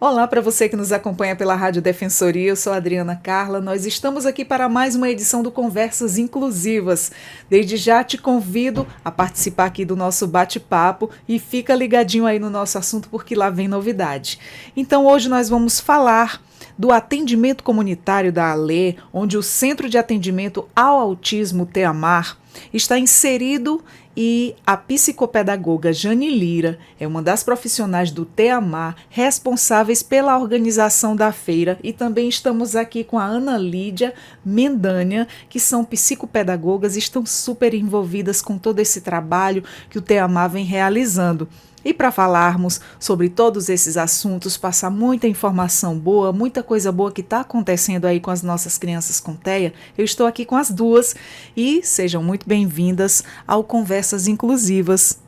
Olá para você que nos acompanha pela Rádio Defensoria, eu sou a Adriana Carla, nós estamos aqui para mais uma edição do Conversas Inclusivas. Desde já te convido a participar aqui do nosso bate-papo e fica ligadinho aí no nosso assunto porque lá vem novidade. Então hoje nós vamos falar do atendimento comunitário da ALE, onde o Centro de Atendimento ao Autismo Teamar está inserido e a psicopedagoga Jane Lira é uma das profissionais do Teamar responsáveis pela organização da feira e também estamos aqui com a Ana Lídia Mendanha, que são psicopedagogas e estão super envolvidas com todo esse trabalho que o Teamar vem realizando. E para falarmos sobre todos esses assuntos, passar muita informação boa, muita coisa boa que está acontecendo aí com as nossas crianças com TEA, eu estou aqui com as duas e sejam muito bem-vindas ao Conversas Inclusivas.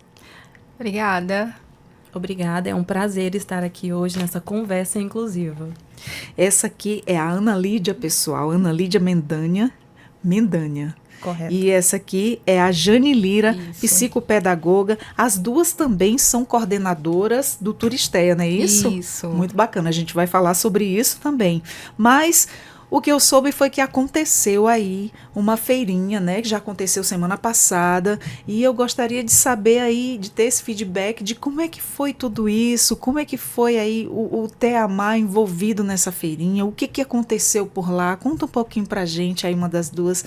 Obrigada. Obrigada, é um prazer estar aqui hoje nessa conversa inclusiva. Essa aqui é a Ana Lídia, pessoal, Ana Lídia Mendanha. Correto. E essa aqui é a Jane Lira, Isso. Psicopedagoga. As duas também são coordenadoras do Turisteia, não é isso? Isso. Muito bacana, a gente vai falar sobre isso também. Mas o que eu soube foi que aconteceu aí uma feirinha, né? Que já aconteceu semana passada. E eu gostaria de saber aí, de ter esse feedback de como é que foi tudo isso, como é que foi aí o Teamar envolvido nessa feirinha, o que aconteceu por lá. Conta um pouquinho pra gente aí, uma das duas.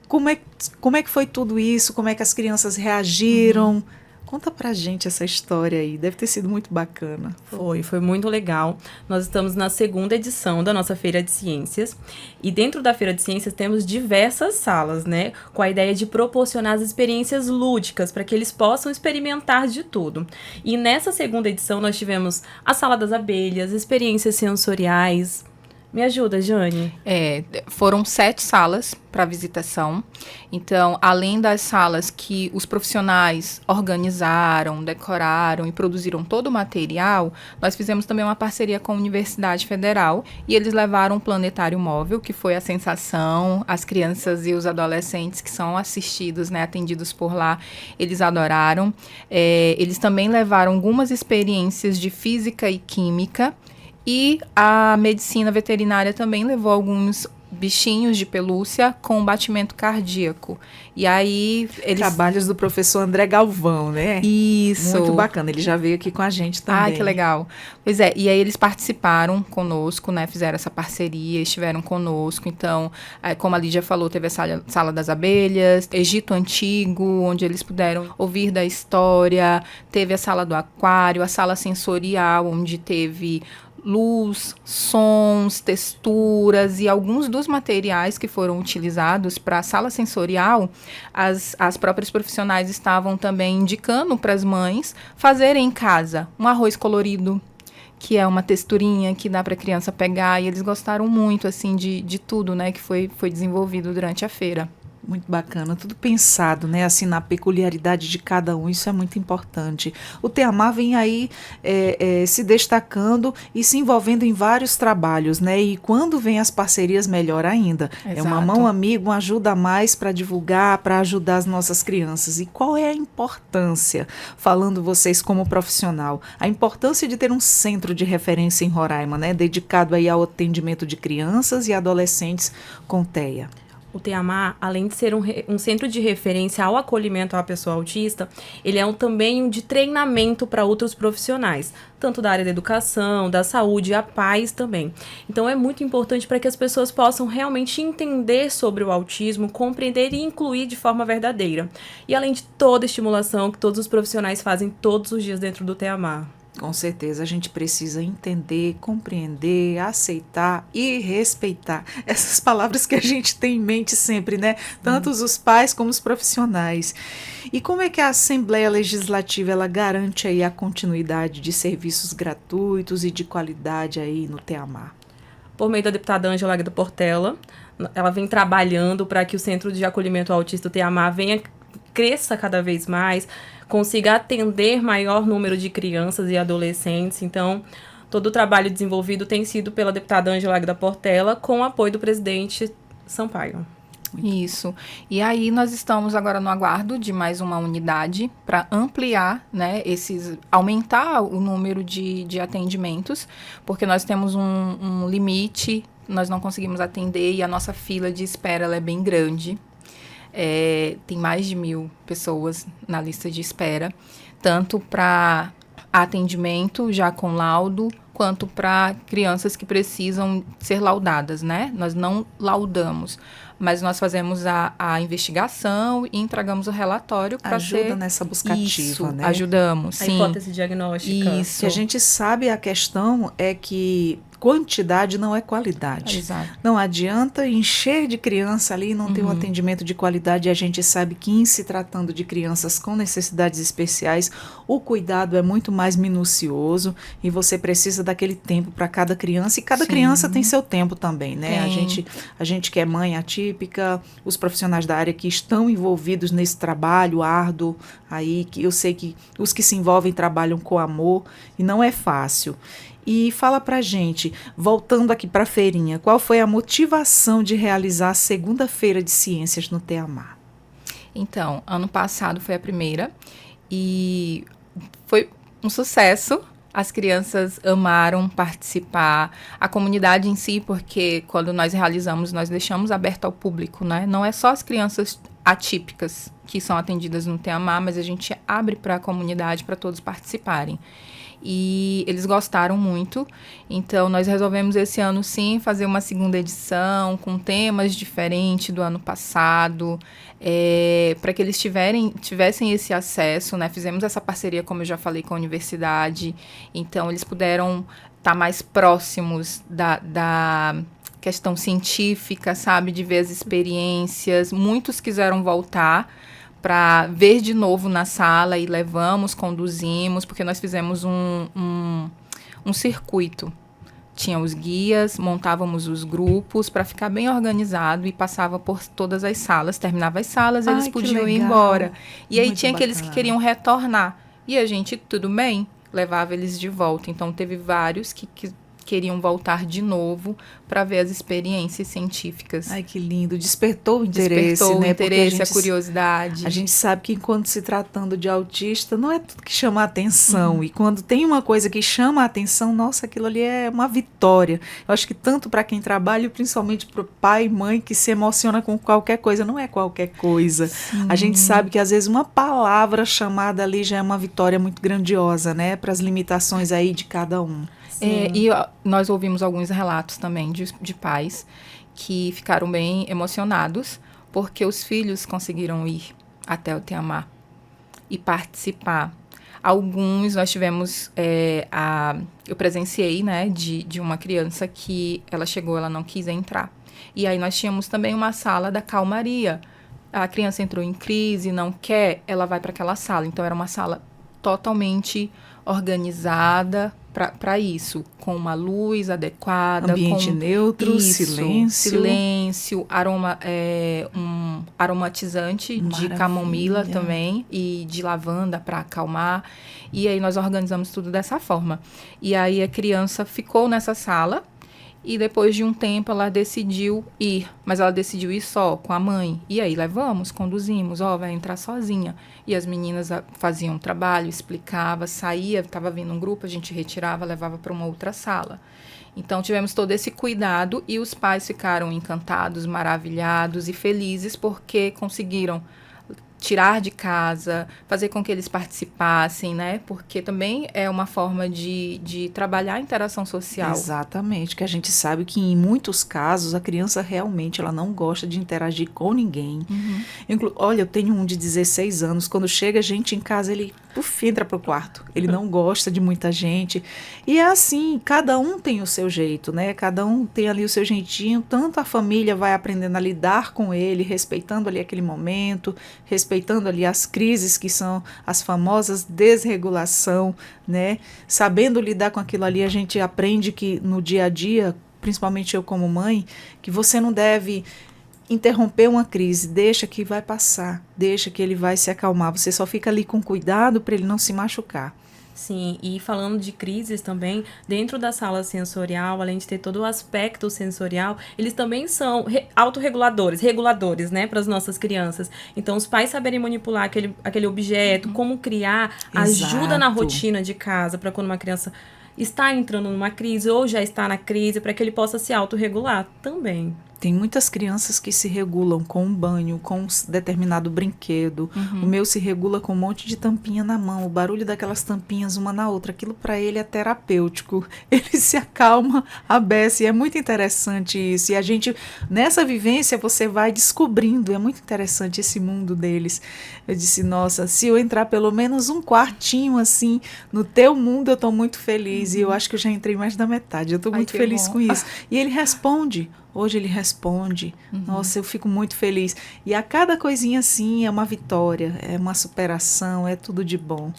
Como é que foi tudo isso? Como é que as crianças reagiram? Conta pra gente essa história aí. Deve ter sido muito bacana. Foi muito legal. Nós estamos na segunda edição da nossa Feira de Ciências. E dentro da Feira de Ciências temos diversas salas, né? Com a ideia de proporcionar as experiências lúdicas para que eles possam experimentar de tudo. E nessa segunda edição nós tivemos a Sala das Abelhas, experiências sensoriais. Me ajuda, Jane. Foram 7 salas para visitação. Então, além das salas que os profissionais organizaram, decoraram e produziram todo o material, nós fizemos também uma parceria com a Universidade Federal e eles levaram um planetário móvel, que foi a sensação. As crianças e os adolescentes que são assistidos, né, atendidos por lá, eles adoraram. Eles também levaram algumas experiências de física e química. E a medicina veterinária também levou alguns bichinhos de pelúcia com batimento cardíaco. E aí eles... Trabalhos do professor André Galvão, né? Isso. Muito bacana, ele já veio aqui com a gente também. Ah, que legal. Pois é, e aí eles participaram conosco, né? Fizeram essa parceria, estiveram conosco. Então, como a Lídia falou, teve a Sala das Abelhas, Egito Antigo, onde eles puderam ouvir da história. Teve a Sala do Aquário, a Sala Sensorial, onde teve luz, sons, texturas e alguns dos materiais que foram utilizados para a sala sensorial, as próprias profissionais estavam também indicando para as mães fazerem em casa um arroz colorido, que é uma texturinha que dá para a criança pegar, e eles gostaram muito assim de tudo, né, que foi desenvolvido durante a feira. Muito bacana, tudo pensado, né? Assim, na peculiaridade de cada um, isso é muito importante. O Teamar vem aí se destacando e se envolvendo em vários trabalhos, né? E quando vem as parcerias, melhor ainda. Exato. É uma mão amiga, uma ajuda a mais para divulgar, para ajudar as nossas crianças. E qual é a importância, falando vocês como profissional, a importância de ter um centro de referência em Roraima, né? Dedicado aí ao atendimento de crianças e adolescentes com TEA. O Teamar, além de ser um centro de referência ao acolhimento à pessoa autista, ele é também um de treinamento para outros profissionais, tanto da área da educação, da saúde, a pais também. Então, é muito importante para que as pessoas possam realmente entender sobre o autismo, compreender e incluir de forma verdadeira. E além de toda a estimulação que todos os profissionais fazem todos os dias dentro do Teamar. Com certeza, a gente precisa entender, compreender, aceitar e respeitar. Essas palavras que a gente tem em mente sempre, né? Tanto os pais como os profissionais. E como é que a Assembleia Legislativa ela garante aí a continuidade de serviços gratuitos e de qualidade aí no Teamar? Por meio da deputada Ângela Agueda Portela, ela vem trabalhando para que o Centro de Acolhimento ao Autista Teamar cresça cada vez mais, consiga atender maior número de crianças e adolescentes. Então, todo o trabalho desenvolvido tem sido pela deputada Ângela Agueda Portela, com o apoio do presidente Sampaio. Isso. E aí nós estamos agora no aguardo de mais uma unidade para ampliar, né, aumentar o número de atendimentos, porque nós temos um limite, nós não conseguimos atender e a nossa fila de espera ela é bem grande. Tem mais de 1.000 pessoas na lista de espera, tanto para atendimento já com laudo, quanto para crianças que precisam ser laudadas, né? Nós não laudamos, mas nós fazemos a investigação e entregamos o relatório para ser... Ajuda nessa busca ativa, né? Ajudamos, sim. A hipótese diagnóstica. Isso. Que a gente sabe, a questão é que quantidade não é qualidade. Exato. Não adianta encher de criança ali e não ter um atendimento de qualidade. E a gente sabe que em se tratando de crianças com necessidades especiais, o cuidado é muito mais minucioso e você precisa daquele tempo para cada criança. E cada criança tem seu tempo também, né? A gente que é mãe atípica, os profissionais da área que estão envolvidos nesse trabalho árduo, aí que eu sei que os que se envolvem trabalham com amor e não é fácil. E fala pra gente, voltando aqui pra feirinha, qual foi a motivação de realizar a segunda feira de ciências no Teamar? Então, ano passado foi a primeira e foi um sucesso. As crianças amaram participar, a comunidade em si, porque quando nós realizamos, nós deixamos aberto ao público, né? Não é só as crianças atípicas que são atendidas no Teamar, mas a gente abre para a comunidade, para todos participarem. E eles gostaram muito, então nós resolvemos esse ano sim fazer uma segunda edição com temas diferentes do ano passado, para que eles tivessem esse acesso, né? Fizemos essa parceria, como eu já falei, com a universidade, então eles puderam estar mais próximos da questão científica, sabe, de ver as experiências. Muitos quiseram voltar para ver de novo na sala e conduzimos, porque nós fizemos um circuito. Tinha os guias, montávamos os grupos para ficar bem organizado e passava por todas as salas, terminava as salas, eles podiam ir embora. E aí tinha aqueles que queriam retornar. E a gente, tudo bem, levava eles de volta. Então teve vários que queriam voltar de novo para ver as experiências científicas. Ai, que lindo. Despertou o interesse, Despertou né? o interesse, a curiosidade. A gente sabe que enquanto se tratando de autista, não é tudo que chama a atenção. E quando tem uma coisa que chama a atenção, nossa, aquilo ali é uma vitória. Eu acho que tanto para quem trabalha, principalmente para o pai e mãe que se emociona com qualquer coisa, não é qualquer coisa. A gente sabe que às vezes uma palavra chamada ali já é uma vitória muito grandiosa, né? Para as limitações aí de cada um. E nós ouvimos alguns relatos também de pais que ficaram bem emocionados porque os filhos conseguiram ir até o Teamar e participar. Alguns nós tivemos, eu presenciei, né, de uma criança que ela chegou, ela não quis entrar. E aí nós tínhamos também uma sala da calmaria. A criança entrou em crise, não quer, ela vai para aquela sala. Então era uma sala totalmente organizada para isso, com uma luz adequada, ambiente neutro, silêncio, um aromatizante de camomila também e de lavanda para acalmar. E aí nós organizamos tudo dessa forma. E aí a criança ficou nessa sala e depois de um tempo ela decidiu ir, mas ela decidiu ir só com a mãe. E aí conduzimos, vai entrar sozinha. E as meninas faziam trabalho, explicava, saía, estava vindo um grupo, a gente retirava, levava para uma outra sala. Então tivemos todo esse cuidado e os pais ficaram encantados, maravilhados e felizes porque conseguiram tirar de casa, fazer com que eles participassem, né? Porque também é uma forma de trabalhar a interação social. Exatamente, que a gente sabe que em muitos casos a criança realmente ela não gosta de interagir com ninguém. Olha, eu tenho um de 16 anos, quando chega gente em casa, ele entra pro quarto. Ele não gosta de muita gente. E é assim, cada um tem o seu jeito, né? Cada um tem ali o seu jeitinho, tanto a família vai aprendendo a lidar com ele, respeitando ali aquele momento, respeitando ali as crises que são as famosas desregulação, né? Sabendo lidar com aquilo ali, a gente aprende que no dia a dia, principalmente eu como mãe, que você não deve interromper uma crise, deixa que vai passar, deixa que ele vai se acalmar, você só fica ali com cuidado para ele não se machucar. Sim, e falando de crises também, dentro da sala sensorial, além de ter todo o aspecto sensorial, eles também são reguladores, né, para as nossas crianças. Então, os pais saberem manipular aquele objeto, como criar, ajuda na rotina de casa, para quando uma criança está entrando numa crise ou já está na crise, para que ele possa se autorregular também. Tem muitas crianças que se regulam com um banho, com um determinado brinquedo. O meu se regula com um monte de tampinha na mão, o barulho daquelas tampinhas uma na outra. Aquilo para ele é terapêutico. Ele se acalma, abece. É muito interessante isso. E a gente, nessa vivência, você vai descobrindo. É muito interessante esse mundo deles. Eu disse, nossa, se eu entrar pelo menos um quartinho assim no teu mundo, eu estou muito feliz. E eu acho que eu já entrei mais da metade. Eu estou muito feliz com isso. E ele responde. Hoje ele responde, nossa, eu fico muito feliz. E a cada coisinha assim é uma vitória, é uma superação, é tudo de bom.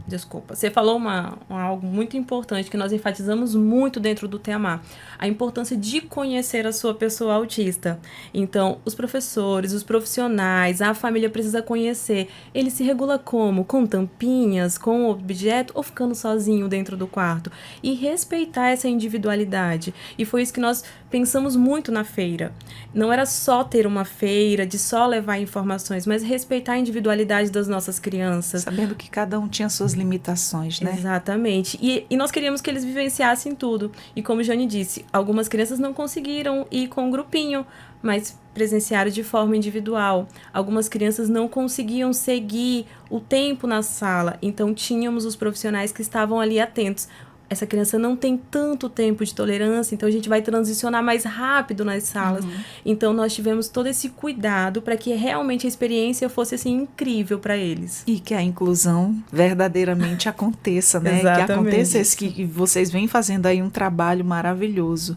Desculpa, você falou algo muito importante que nós enfatizamos muito dentro do TEAMAR, a importância de conhecer a sua pessoa autista. Então, os professores, os profissionais, a família precisa conhecer. Ele se regula como? Com tampinhas, com objeto ou ficando sozinho dentro do quarto? E respeitar essa individualidade. E foi isso que nós pensamos muito na feira. Não era só ter uma feira, de só levar informações, mas respeitar a individualidade das nossas crianças. Sabendo que cada um tinha suas limitações, né? Exatamente. E nós queríamos que eles vivenciassem tudo. E como Jane disse, algumas crianças não conseguiram ir com um grupinho, mas presenciaram de forma individual. Algumas crianças não conseguiam seguir o tempo na sala, então tínhamos os profissionais que estavam ali atentos. Essa criança não tem tanto tempo de tolerância, então a gente vai transicionar mais rápido nas salas. Então nós tivemos todo esse cuidado para que realmente a experiência fosse assim incrível para eles. E que a inclusão verdadeiramente aconteça, né? Exatamente. Que aconteça isso, que vocês vêm fazendo aí um trabalho maravilhoso.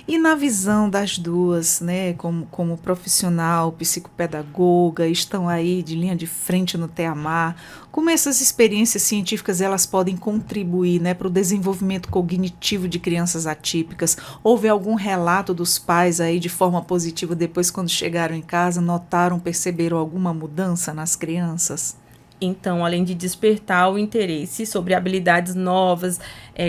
E na visão das duas, né, como profissional, psicopedagoga, estão aí de linha de frente no TEAMAR, como essas experiências científicas elas podem contribuir, né, para o desenvolvimento cognitivo de crianças atípicas? Houve algum relato dos pais aí de forma positiva depois quando chegaram em casa, notaram, perceberam alguma mudança nas crianças? Então, além de despertar o interesse sobre habilidades novas,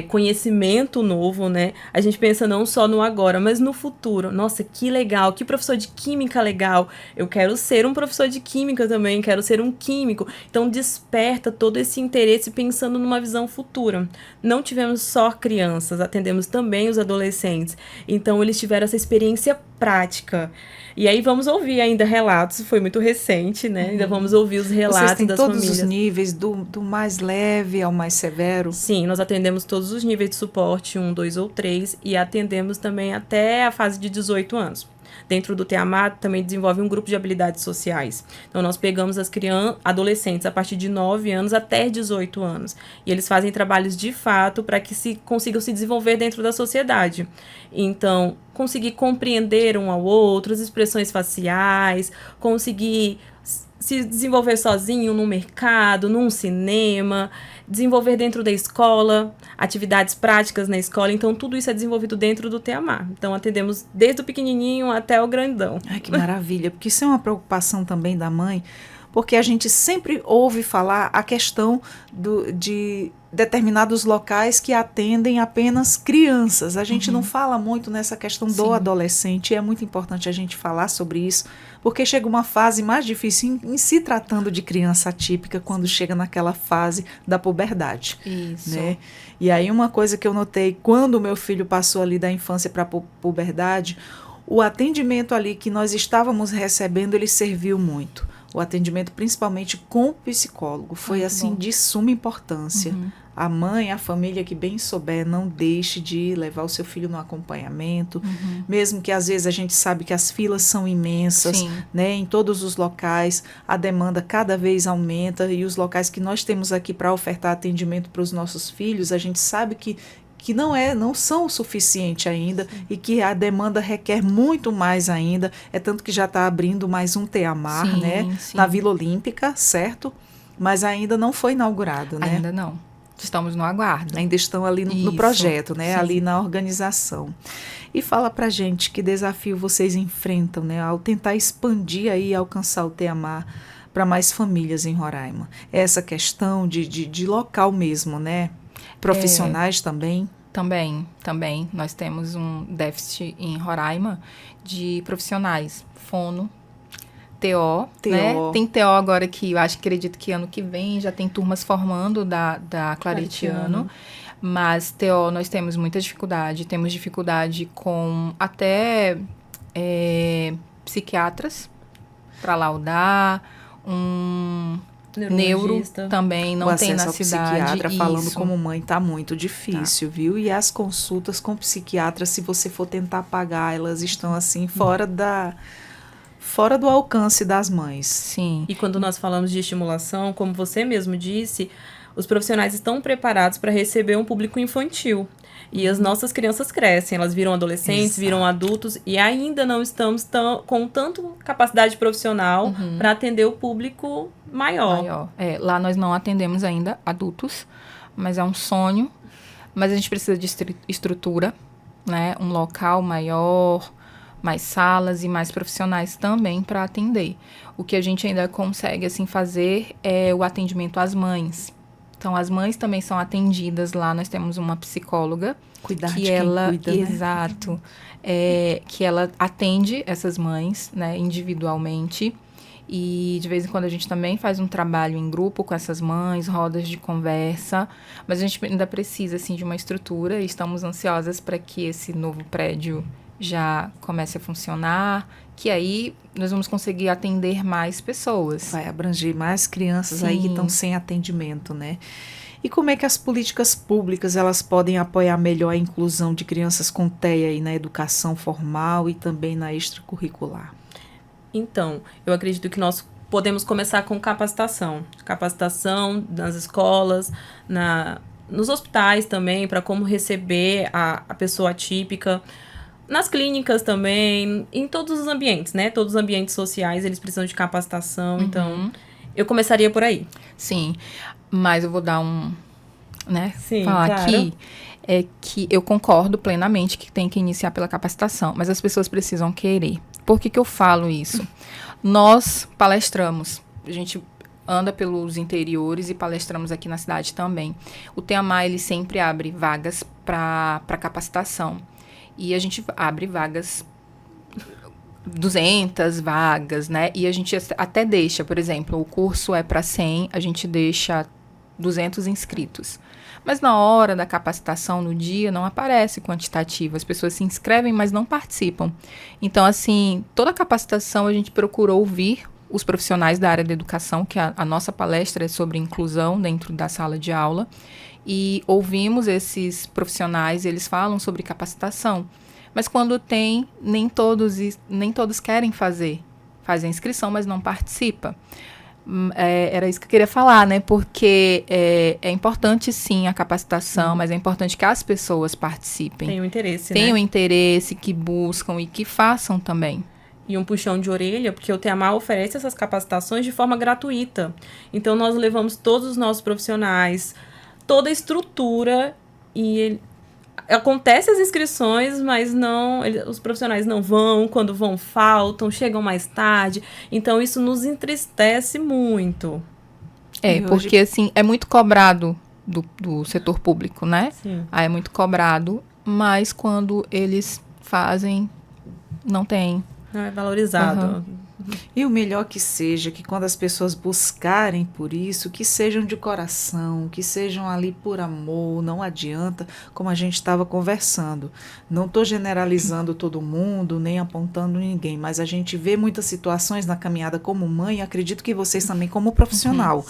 conhecimento novo, né? A gente pensa não só no agora, mas no futuro. Nossa, que legal, que professor de química legal. Eu quero ser um professor de química também, quero ser um químico. Então, desperta todo esse interesse pensando numa visão futura. Não tivemos só crianças, atendemos também os adolescentes. Então, eles tiveram essa experiência prática. E aí vamos ouvir ainda relatos, foi muito recente, né? Ainda vamos ouvir os relatos das famílias. Vocês têm todos os níveis, do mais leve ao mais severo? Sim, nós atendemos todos os níveis de suporte, 1, 2 ou 3, e atendemos também até a fase de 18 anos. Dentro do TEAMAR também desenvolve um grupo de habilidades sociais. Então, nós pegamos as adolescentes a partir de 9 anos até 18 anos. E eles fazem trabalhos de fato para que consigam se desenvolver dentro da sociedade. Então, conseguir compreender um ao outro, as expressões faciais, conseguir se desenvolver sozinho no mercado, num cinema, desenvolver dentro da escola, atividades práticas na escola. Então, tudo isso é desenvolvido dentro do TEAMAR. Então, atendemos desde o pequenininho até o grandão. Ai, que maravilha, porque isso é uma preocupação também da mãe, porque a gente sempre ouve falar a questão de determinados locais que atendem apenas crianças. A gente não fala muito nessa questão do adolescente, e é muito importante a gente falar sobre isso, porque chega uma fase mais difícil em se tratando de criança atípica, quando chega naquela fase da puberdade. Isso. Né? E aí uma coisa que eu notei, quando o meu filho passou ali da infância para a puberdade, o atendimento ali que nós estávamos recebendo, ele serviu muito. O atendimento principalmente com o psicólogo foi muito assim bom. De suma importância. A mãe, a família que bem souber, não deixe de levar o seu filho no acompanhamento, mesmo que às vezes a gente sabe que as filas são imensas, né, em todos os locais, a demanda cada vez aumenta, e os locais que nós temos aqui para ofertar atendimento para os nossos filhos, a gente sabe que não são o suficiente ainda. Sim. E que a demanda requer muito mais ainda. É tanto que já está abrindo mais um TEAMAR, né? Sim. Na Vila Olímpica, certo? Mas ainda não foi inaugurado, né? Ainda não. Estamos no aguardo. Ainda estão ali no Isso. projeto, né? Sim. Ali na organização. E fala pra gente que desafio vocês enfrentam, né? Ao tentar expandir aí e alcançar o Teamar para mais famílias em Roraima. Essa questão de local mesmo, né? Profissionais também. Também. Nós temos um déficit em Roraima de profissionais. Fono, TO, né? Tem TO agora que eu acredito que ano que vem já tem turmas formando da Claretiano. Mas TO nós temos muita dificuldade. Temos dificuldade com até psiquiatras para laudar, neuro também não tem na cidade. Psiquiatra, falando como mãe, tá muito difícil, viu? E as consultas com psiquiatra, se você for tentar pagar, elas estão assim fora do alcance das mães. Sim. E quando nós falamos de estimulação, como você mesmo disse, os profissionais estão preparados para receber um público infantil. E as nossas crianças crescem, elas viram adolescentes, Exato. viram adultos, e ainda não estamos com tanto capacidade profissional para atender o público maior. Lá nós não atendemos ainda adultos, mas é um sonho. Mas a gente precisa de estrutura, né? Um local maior, mais salas e mais profissionais também para atender. O que a gente ainda consegue assim fazer é o atendimento às mães. Então, as mães também são atendidas lá. Nós temos uma psicóloga Cuidar que de ela, quem cuida, né? exato, que ela atende essas mães, né, individualmente. E de vez em quando a gente também faz um trabalho em grupo com essas mães, rodas de conversa. Mas a gente ainda precisa assim de uma estrutura. E estamos ansiosas para que esse novo prédio já comece a funcionar, que aí nós vamos conseguir atender mais pessoas. Vai abranger mais crianças aí que estão sem atendimento, né? E como é que as políticas públicas elas podem apoiar melhor a inclusão de crianças com TEA aí na educação formal e também na extracurricular? Então, eu acredito que nós podemos começar com capacitação. Capacitação nas escolas, nos hospitais também, para como receber a pessoa atípica. Nas clínicas também, em todos os ambientes, né? Todos os ambientes sociais, eles precisam de capacitação. Então, eu começaria por aí. Sim, mas eu vou dar Sim, falar claro. aqui, é que eu concordo plenamente que tem que iniciar pela capacitação, mas as pessoas precisam querer. Por que eu falo isso? Nós palestramos, a gente anda pelos interiores e palestramos aqui na cidade também. O Teamar, ele sempre abre vagas para capacitação. E a gente abre vagas, 200 vagas, né? E a gente até deixa, por exemplo, o curso é para 100, a gente deixa 200 inscritos. Mas na hora da capacitação, no dia, não aparece quantitativo. As pessoas se inscrevem, mas não participam. Então, assim, toda a capacitação a gente procura ouvir os profissionais da área da educação, que a nossa palestra é sobre inclusão dentro da sala de aula. E ouvimos esses profissionais, eles falam sobre capacitação. Mas quando tem, nem todos querem fazer. Fazem a inscrição, mas não participam. Era isso que eu queria falar, né? Porque é importante, sim, a capacitação, mas é importante que as pessoas participem. Tenham interesse, Tenham interesse, que buscam e que façam também. E um puxão de orelha, porque o Teamar oferece essas capacitações de forma gratuita. Então, nós levamos todos os nossos profissionais, toda a estrutura, e acontece as inscrições, mas os profissionais não vão, quando vão faltam, chegam mais tarde. Então, isso nos entristece muito. Porque assim, é muito cobrado do setor público, né? Sim. É muito cobrado, mas quando eles fazem, não tem. Não é valorizado. E o melhor que seja, que quando as pessoas buscarem por isso, que sejam de coração, que sejam ali por amor, não adianta, como a gente estava conversando. Não estou generalizando todo mundo, nem apontando ninguém, mas a gente vê muitas situações na caminhada como mãe, acredito que vocês também como profissional.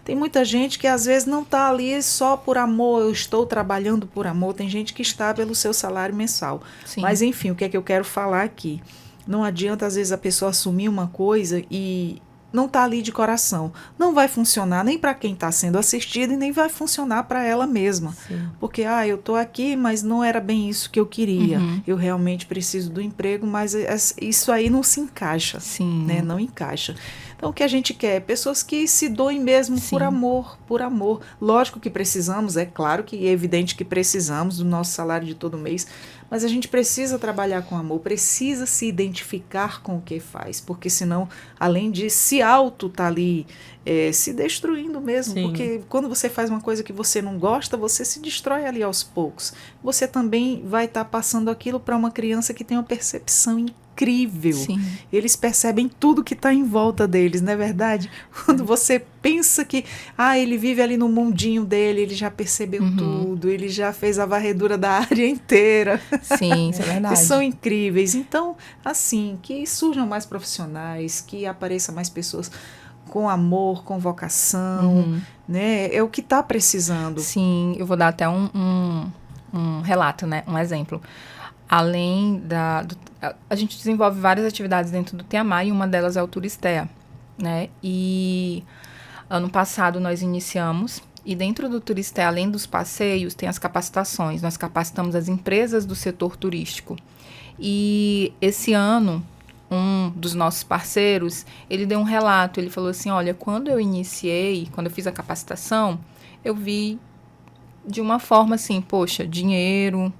Tem muita gente que às vezes não está ali só por amor, eu estou trabalhando por amor, tem gente que está pelo seu salário mensal. Sim. Mas enfim, o que é que eu quero falar aqui? Não adianta, às vezes, a pessoa assumir uma coisa e não tá ali de coração. Não vai funcionar nem para quem está sendo assistido e nem vai funcionar para ela mesma. Sim. Porque, eu tô aqui, mas não era bem isso que eu queria. Eu realmente preciso do emprego, mas isso aí não se encaixa. Sim. Né? Não encaixa. Então, o que a gente quer? Pessoas que se doem mesmo Sim. por amor, por amor. Lógico que precisamos, é claro que é evidente que precisamos do nosso salário de todo mês, mas a gente precisa trabalhar com amor, precisa se identificar com o que faz, porque senão, além de se tá ali se destruindo mesmo, Sim. porque quando você faz uma coisa que você não gosta, você se destrói ali aos poucos. Você também vai estar passando aquilo para uma criança que tem uma percepção incrível. Sim. Eles percebem tudo que está em volta deles, não é verdade? Quando você pensa que ele vive ali no mundinho dele, ele já percebeu tudo, ele já fez a varredura da área inteira. Sim, isso é verdade. Que são incríveis. Então, assim, que surjam mais profissionais, que apareçam mais pessoas com amor, com vocação, né? É o que está precisando. Sim, eu vou dar até um relato, né? Um exemplo. Além a gente desenvolve várias atividades dentro do Teamar e uma delas é o Turistea, né? E ano passado nós iniciamos, e dentro do Turistea, além dos passeios, tem as capacitações. Nós capacitamos as empresas do setor turístico. E esse ano, um dos nossos parceiros, ele deu um relato, ele falou assim, olha, quando eu fiz a capacitação, eu vi de uma forma assim, poxa, dinheiro,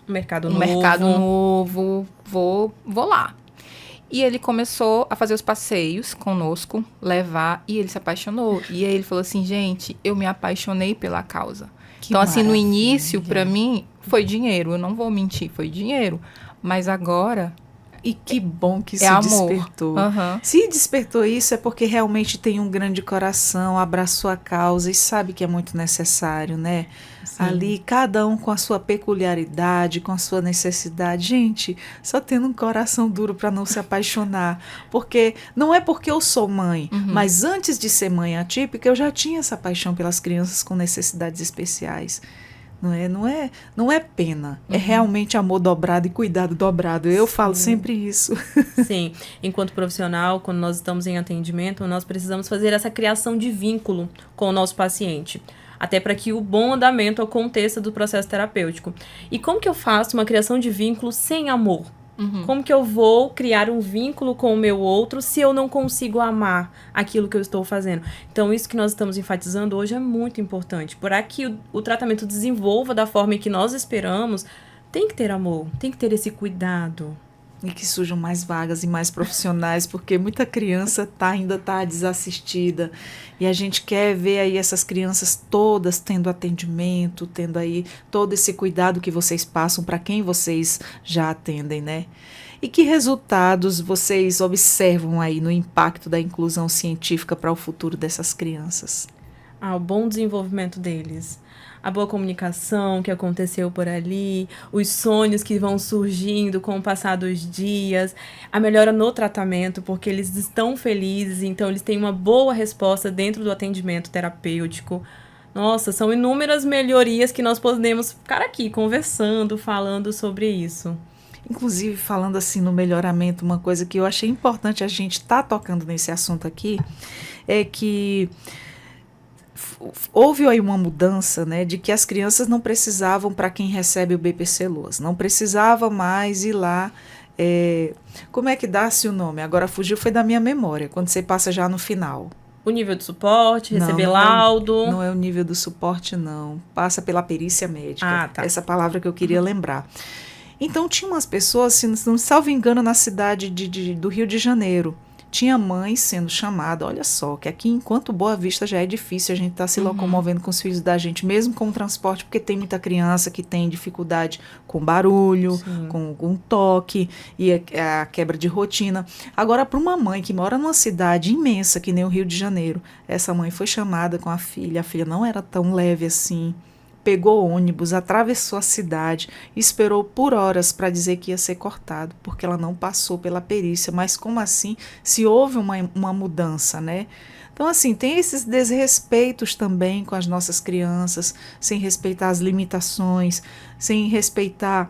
Mercado novo, vou lá. E ele começou a fazer os passeios conosco, levar, e ele se apaixonou. E aí ele falou assim, gente, eu me apaixonei pela causa. Então, assim, no início, para mim, foi dinheiro, eu não vou mentir, foi dinheiro. Mas agora... E que bom que isso amor. Despertou. Se despertou isso é porque realmente tem um grande coração, abraçou a causa e sabe que é muito necessário, né? Sim. Ali, cada um com a sua peculiaridade, com a sua necessidade. Gente, só tendo um coração duro para não se apaixonar. Porque não é porque eu sou mãe, mas antes de ser mãe atípica, eu já tinha essa paixão pelas crianças com necessidades especiais. Não é pena, é realmente amor dobrado e cuidado dobrado. Eu falo sempre isso. Sim, enquanto profissional, quando nós estamos em atendimento, nós precisamos fazer essa criação de vínculo com o nosso paciente, até para que o bom andamento aconteça do processo terapêutico. E como que eu faço uma criação de vínculo sem amor? Como que eu vou criar um vínculo com o meu outro se eu não consigo amar aquilo que eu estou fazendo? Então, isso que nós estamos enfatizando hoje é muito importante. Para que o tratamento desenvolva da forma que nós esperamos, tem que ter amor, tem que ter esse cuidado. E que surjam mais vagas e mais profissionais, porque muita criança ainda está desassistida. E a gente quer ver aí essas crianças todas tendo atendimento, tendo aí todo esse cuidado que vocês passam para quem vocês já atendem, né? E que resultados vocês observam aí no impacto da inclusão científica para o futuro dessas crianças? O bom desenvolvimento deles. A boa comunicação que aconteceu por ali, os sonhos que vão surgindo com o passar dos dias, a melhora no tratamento, porque eles estão felizes, então eles têm uma boa resposta dentro do atendimento terapêutico. Nossa, são inúmeras melhorias que nós podemos ficar aqui conversando, falando sobre isso. Inclusive, falando assim no melhoramento, uma coisa que eu achei importante a gente estar tocando nesse assunto aqui, é que houve aí uma mudança, né, de que as crianças não precisavam, para quem recebe o BPC-LOAS, não precisava mais ir lá, como é que dá-se o nome? Agora fugiu, foi da minha memória, quando você passa já no final. O nível de suporte, receber laudo. Não é o nível do suporte, não. Passa pela perícia médica. Tá. Essa palavra que eu queria lembrar. Então, tinha umas pessoas, se não salvo engano, na cidade do Rio de Janeiro, tinha mães sendo chamada, olha só, que aqui enquanto Boa Vista já é difícil a gente estar se locomovendo com os filhos da gente, mesmo com o transporte, porque tem muita criança que tem dificuldade com barulho, com toque e a quebra de rotina. Agora, para uma mãe que mora numa cidade imensa, que nem o Rio de Janeiro, essa mãe foi chamada com a filha não era tão leve assim, pegou ônibus, atravessou a cidade, esperou por horas para dizer que ia ser cortado, porque ela não passou pela perícia. Mas como assim? Se houve uma mudança, né? Então, assim, tem esses desrespeitos também com as nossas crianças, sem respeitar as limitações, sem respeitar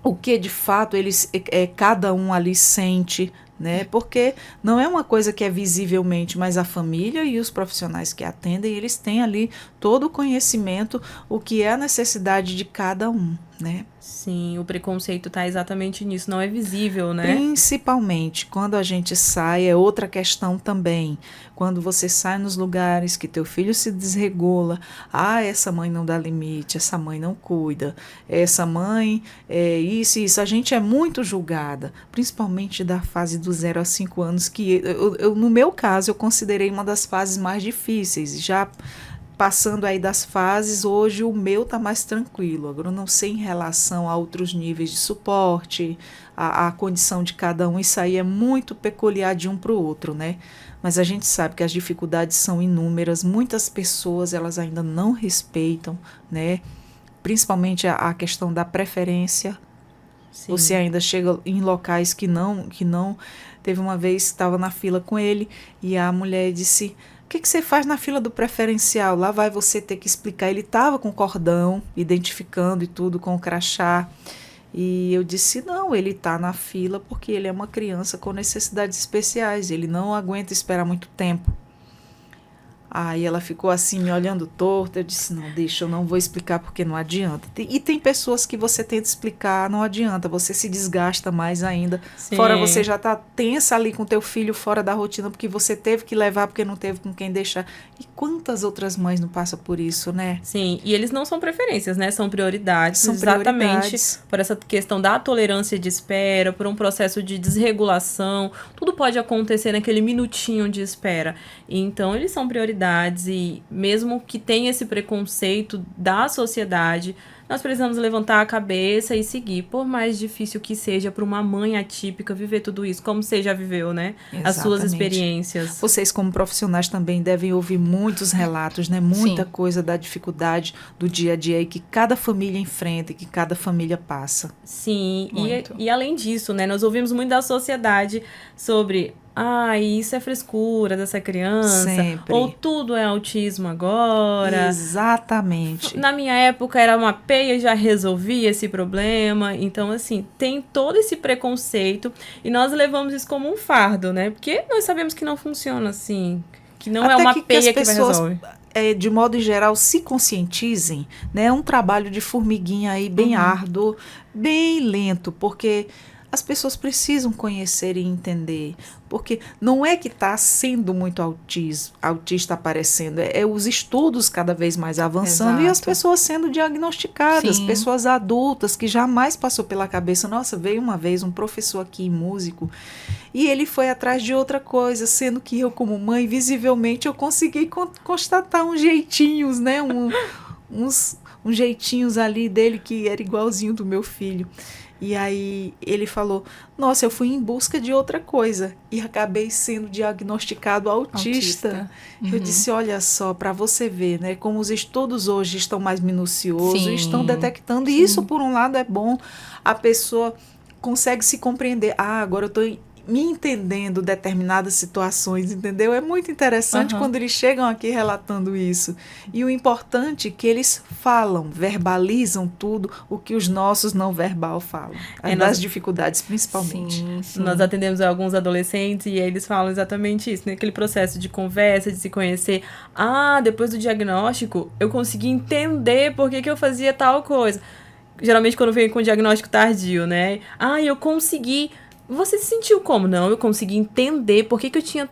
o que de fato cada um ali sente, né? Porque não é uma coisa que é visivelmente, mas a família e os profissionais que atendem, eles têm ali todo o conhecimento, o que é a necessidade de cada um, né? Sim, o preconceito tá exatamente nisso, não é visível, né? Principalmente quando a gente sai, é outra questão também. Quando você sai nos lugares que teu filho se desregula, essa mãe não dá limite, essa mãe não cuida, essa mãe é isso e isso. A gente é muito julgada, principalmente da fase do 0 a 5 anos, que no meu caso, eu considerei uma das fases mais difíceis. Já passando aí das fases, hoje o meu tá mais tranquilo. Agora eu não sei em relação a outros níveis de suporte, a condição de cada um, isso aí é muito peculiar de um para o outro, né? Mas a gente sabe que as dificuldades são inúmeras, muitas pessoas elas ainda não respeitam, né? Principalmente a questão da preferência. Sim. Você ainda chega em locais que não. Teve uma vez que estava na fila com ele e a mulher disse: o que você faz na fila do preferencial? Lá vai você ter que explicar. Ele estava com cordão, identificando e tudo, com o crachá. E eu disse, não, ele está na fila porque ele é uma criança com necessidades especiais. Ele não aguenta esperar muito tempo. Aí ela ficou assim, me olhando torta. Eu disse, não, deixa, eu não vou explicar porque não adianta. E tem pessoas que você tenta explicar, não adianta, você se desgasta mais ainda. Sim. Fora você já tá tensa ali com teu filho fora da rotina, porque você teve que levar, porque não teve com quem deixar. E quantas outras mães não passam por isso, né? Sim, e eles não são preferências, né? São prioridades. São exatamente prioridades. Por essa questão da tolerância de espera, por um processo de desregulação. Tudo pode acontecer naquele minutinho de espera. Então, eles são prioridades e mesmo que tenha esse preconceito da sociedade, nós precisamos levantar a cabeça e seguir, por mais difícil que seja para uma mãe atípica viver tudo isso, como você já viveu, né? Exatamente. As suas experiências. Vocês, como profissionais, também devem ouvir muitos relatos, né? Muita Sim. coisa da dificuldade do dia a dia e que cada família enfrenta e que cada família passa. Sim, Muito. e além disso, né? Nós ouvimos muito da sociedade sobre... isso é frescura dessa criança. Sempre. Ou tudo é autismo agora. Exatamente. Na minha época era uma peia e já resolvia esse problema. Então, assim, tem todo esse preconceito e nós levamos isso como um fardo, né? Porque nós sabemos que não funciona assim. Que não Até é uma que peia as que vai pessoas, resolver. de modo geral, se conscientizem, né? É um trabalho de formiguinha aí bem árduo, bem lento, porque as pessoas precisam conhecer e entender, porque não é que está sendo muito autista aparecendo, é os estudos cada vez mais avançando. Exato. E as pessoas sendo diagnosticadas, Sim. pessoas adultas que jamais passou pela cabeça. Nossa, veio uma vez um professor aqui, músico, e ele foi atrás de outra coisa, sendo que eu, como mãe, visivelmente eu consegui constatar uns jeitinhos, né? Uns jeitinhos ali dele que era igualzinho do meu filho. E aí ele falou, nossa, eu fui em busca de outra coisa e acabei sendo diagnosticado autista. Eu disse, olha só, para você ver, né, como os estudos hoje estão mais minuciosos, Sim. estão detectando, e isso por um lado é bom, a pessoa consegue se compreender, agora eu estou me entendendo determinadas situações, entendeu? É muito interessante quando eles chegam aqui relatando isso. E o importante é que eles falam, verbalizam tudo o que os nossos não verbal falam. Das dificuldades, principalmente. Sim, sim. Nós atendemos alguns adolescentes e eles falam exatamente isso, né? Aquele processo de conversa, de se conhecer. Depois do diagnóstico, eu consegui entender por que eu fazia tal coisa. Geralmente quando vem com diagnóstico tardio, né? Eu consegui... Você se sentiu como? Não, eu consegui entender por que eu tinha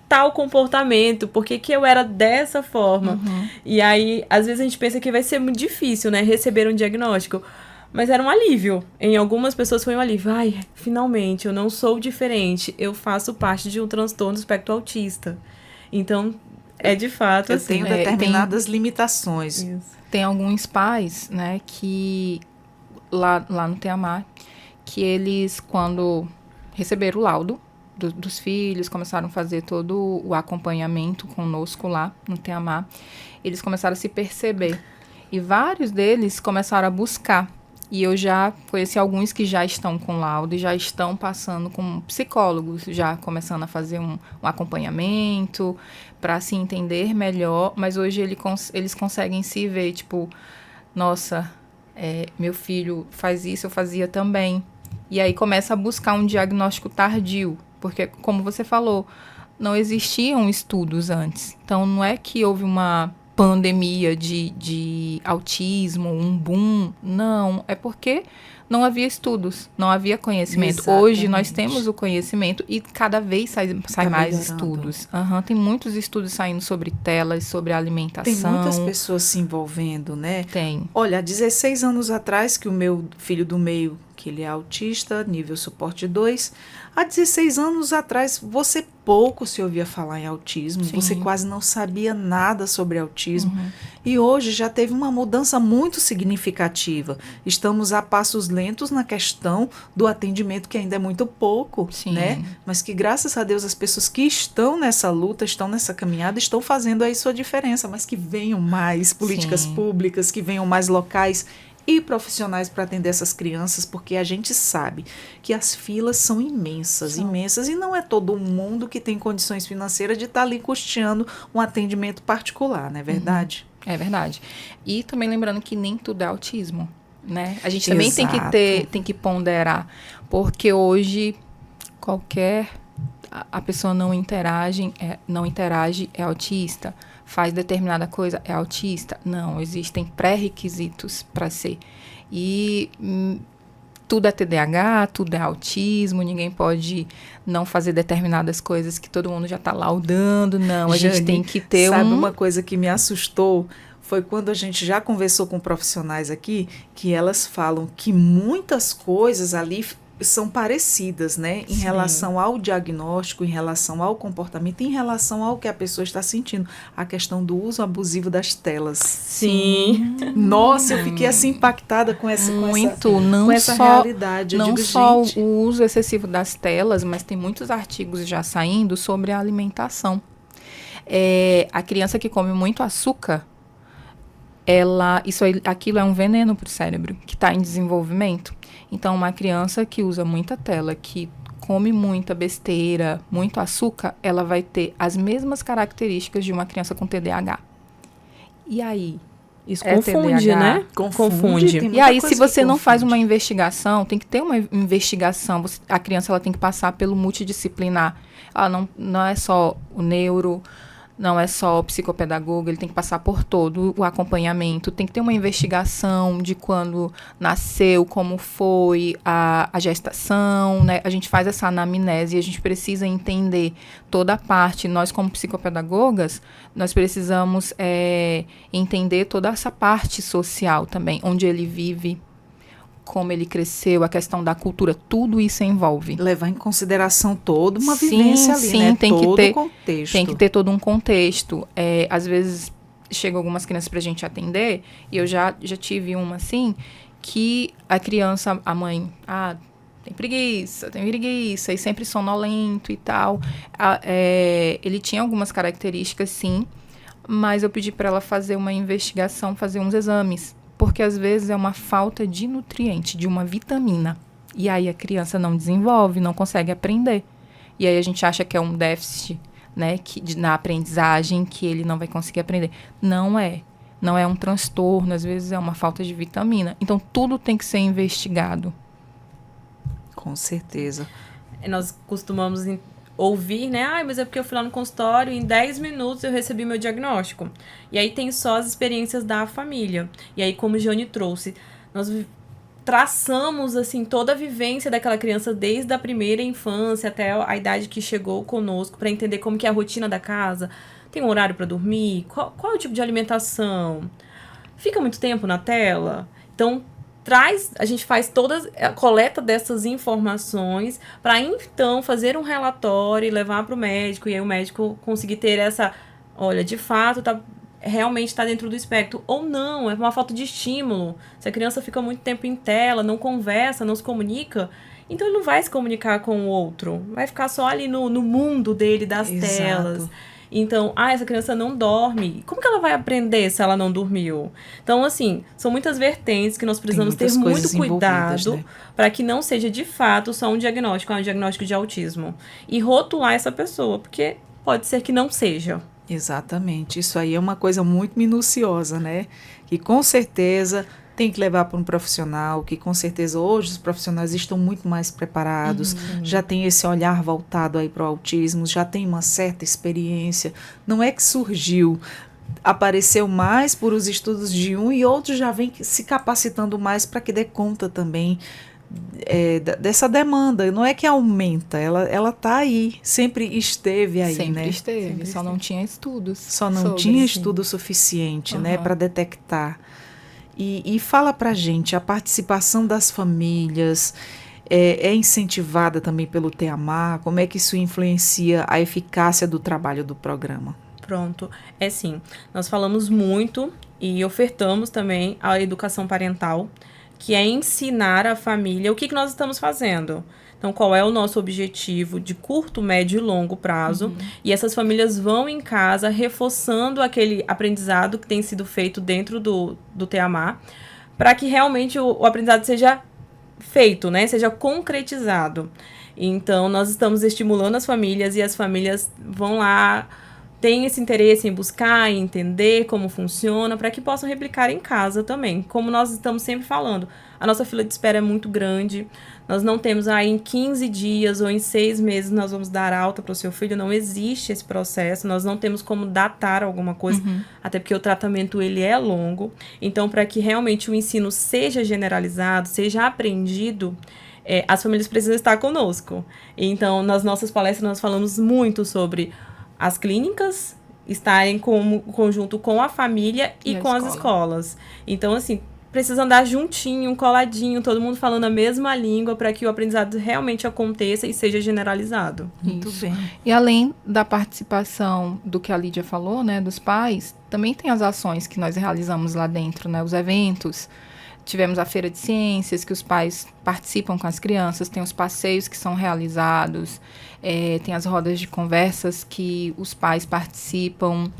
tal comportamento, por que eu era dessa forma. E aí, às vezes a gente pensa que vai ser muito difícil, né, receber um diagnóstico. Mas era um alívio. Em algumas pessoas foi um alívio. Finalmente, eu não sou diferente. Eu faço parte de um transtorno do espectro autista. Então, é de fato eu assim. tenho determinadas limitações. Isso. Tem alguns pais, né, que lá no Teamar, que eles, quando receberam o laudo dos filhos, começaram a fazer todo o acompanhamento conosco lá no Teamar, eles começaram a se perceber. E vários deles começaram a buscar. E eu já conheci alguns que já estão com laudo e já estão passando com psicólogos, já começando a fazer um acompanhamento para se entender melhor. Mas hoje eles conseguem se ver, tipo, nossa, meu filho faz isso, eu fazia também. E aí começa a buscar um diagnóstico tardio, porque, como você falou, não existiam estudos antes. Então, não é que houve uma pandemia de autismo, um boom. Não, é porque não havia estudos, não havia conhecimento. Exatamente. Hoje nós temos o conhecimento e cada vez sai mais melhorando. estudos. Tem muitos estudos saindo sobre telas, sobre alimentação. Tem muitas pessoas se envolvendo, né? Tem. Olha, há 16 anos atrás, que o meu filho do meio, que ele é autista, nível suporte 2, há 16 anos atrás você pouco se ouvia falar em autismo, Sim. você quase não sabia nada sobre autismo. E hoje já teve uma mudança muito significativa. Estamos a passos lentos na questão do atendimento, que ainda é muito pouco, Sim. né? Mas que graças a Deus as pessoas que estão nessa luta, estão nessa caminhada, estão fazendo aí sua diferença, mas que venham mais políticas Sim. públicas, que venham mais locais e profissionais para atender essas crianças, porque a gente sabe que as filas são imensas, imensas, e não é todo mundo que tem condições financeiras de estar ali custeando um atendimento particular, não é verdade? É verdade. E também lembrando que nem tudo é autismo, né? A gente também Exato. tem que ponderar, porque hoje a pessoa não interage, é autista, faz determinada coisa, é autista. Não, existem pré-requisitos para ser. E tudo é TDAH, tudo é autismo, ninguém pode não fazer determinadas coisas que todo mundo já está laudando. Não, a gente tem que ter sabe uma coisa que me assustou? Foi quando a gente já conversou com profissionais aqui, que elas falam que muitas coisas ali são parecidas, né? Em Sim. relação ao diagnóstico, em relação ao comportamento, em relação ao que a pessoa está sentindo. A questão do uso abusivo das telas. Sim. Nossa, eu fiquei assim impactada com essa realidade. Eu Não digo, só gente, o uso excessivo das telas, mas tem muitos artigos já saindo sobre a alimentação. A criança que come muito açúcar, aquilo é um veneno para o cérebro, que está em desenvolvimento. Então, uma criança que usa muita tela, que come muita besteira, muito açúcar, ela vai ter as mesmas características de uma criança com TDAH. E aí? Isso É confunde, TDAH. né? Confunde. Tem E muita aí, coisa se que você não faz confunde. uma investigação, tem que ter uma investigação. A criança ela tem que passar pelo multidisciplinar. Ela não é só o neuro, não é só o psicopedagogo, ele tem que passar por todo o acompanhamento. Tem que ter uma investigação de quando nasceu, como foi a gestação, né? A gente faz essa anamnese e a gente precisa entender toda a parte. Nós, como psicopedagogas, nós precisamos entender toda essa parte social também, onde ele vive, como ele cresceu, a questão da cultura, tudo isso envolve. Levar em consideração toda uma Sim, vivência ali, sim, né? tem que Todo ter- o contexto. Tem que ter todo um contexto. Às vezes, chegam algumas crianças pra gente atender, e eu já tive uma assim, que a criança, a mãe, tem preguiça, e sempre sonolento e tal. Ele tinha algumas características, sim, mas eu pedi para ela fazer uma investigação, fazer uns exames, porque às vezes é uma falta de nutriente, de uma vitamina. E aí a criança não desenvolve, não consegue aprender. E aí a gente acha que é um déficit, né, na aprendizagem, que ele não vai conseguir aprender. Não é. Não é um transtorno, às vezes é uma falta de vitamina. Então tudo tem que ser investigado. Com certeza. Nós costumamos ouvir, né? Mas é porque eu fui lá no consultório e em 10 minutos eu recebi meu diagnóstico. E aí tem só as experiências da família. E aí, como o Johnny trouxe, nós traçamos, assim, toda a vivência daquela criança desde a primeira infância até a idade que chegou conosco, para entender como que é a rotina da casa. Tem um horário para dormir? Qual é o tipo de alimentação? Fica muito tempo na tela? Então, a gente faz toda a coleta dessas informações para então fazer um relatório e levar para o médico, e aí o médico conseguir ter olha, de fato, realmente está dentro do espectro, ou não, é uma falta de estímulo. Se a criança fica muito tempo em tela, não conversa, não se comunica, então ele não vai se comunicar com o outro, vai ficar só ali no mundo dele, das Exato. telas. Então, essa criança não dorme. Como que ela vai aprender se ela não dormiu? Então, assim, são muitas vertentes que nós precisamos ter muitas muito coisas envolvidas, cuidado, né? para que não seja de fato só um diagnóstico de autismo. E rotular essa pessoa, porque pode ser que não seja. Exatamente. Isso aí é uma coisa muito minuciosa, né? Que com certeza tem que levar para um profissional, que com certeza hoje os profissionais estão muito mais preparados, já tem esse olhar voltado aí para o autismo, já tem uma certa experiência. Não é que surgiu apareceu mais por os estudos de um e outros já vem se capacitando mais para que dê conta também dessa demanda. Não é que aumenta, ela está aí, sempre esteve aí, sempre né? Esteve, Sempre só esteve. não tinha estudos. Só não sobre, tinha sim. estudo suficiente, né, Aham. para detectar. E fala pra gente, a participação das famílias é incentivada também pelo Teamar? Como é que isso influencia a eficácia do trabalho do programa? Pronto. É sim, nós falamos muito e ofertamos também a educação parental, que é ensinar a família o que nós estamos fazendo. Então, qual é o nosso objetivo de curto, médio e longo prazo. E essas famílias vão em casa reforçando aquele aprendizado que tem sido feito dentro do Teamar, para que realmente o aprendizado seja feito, né? Seja concretizado. Então, nós estamos estimulando as famílias e as famílias vão lá, têm esse interesse em buscar, em entender como funciona, para que possam replicar em casa também. Como nós estamos sempre falando, a nossa fila de espera é muito grande. Nós não temos aí em 15 dias ou em 6 meses nós vamos dar alta para o seu filho. Não existe esse processo. Nós não temos como datar alguma coisa, até porque o tratamento ele é longo. Então, para que realmente o ensino seja generalizado, seja aprendido, as famílias precisam estar conosco. Então, nas nossas palestras nós falamos muito sobre as clínicas estarem como conjunto com a família e a com as escola. escolas. Então, assim, precisa andar juntinho, coladinho, todo mundo falando a mesma língua para que o aprendizado realmente aconteça e seja generalizado. Muito Isso. bem. E além da participação do que a Lídia falou, né, dos pais, também tem as ações que nós realizamos lá dentro, né, os eventos. Tivemos a Feira de Ciências, que os pais participam com as crianças, tem os passeios que são realizados, tem as rodas de conversas que os pais participam,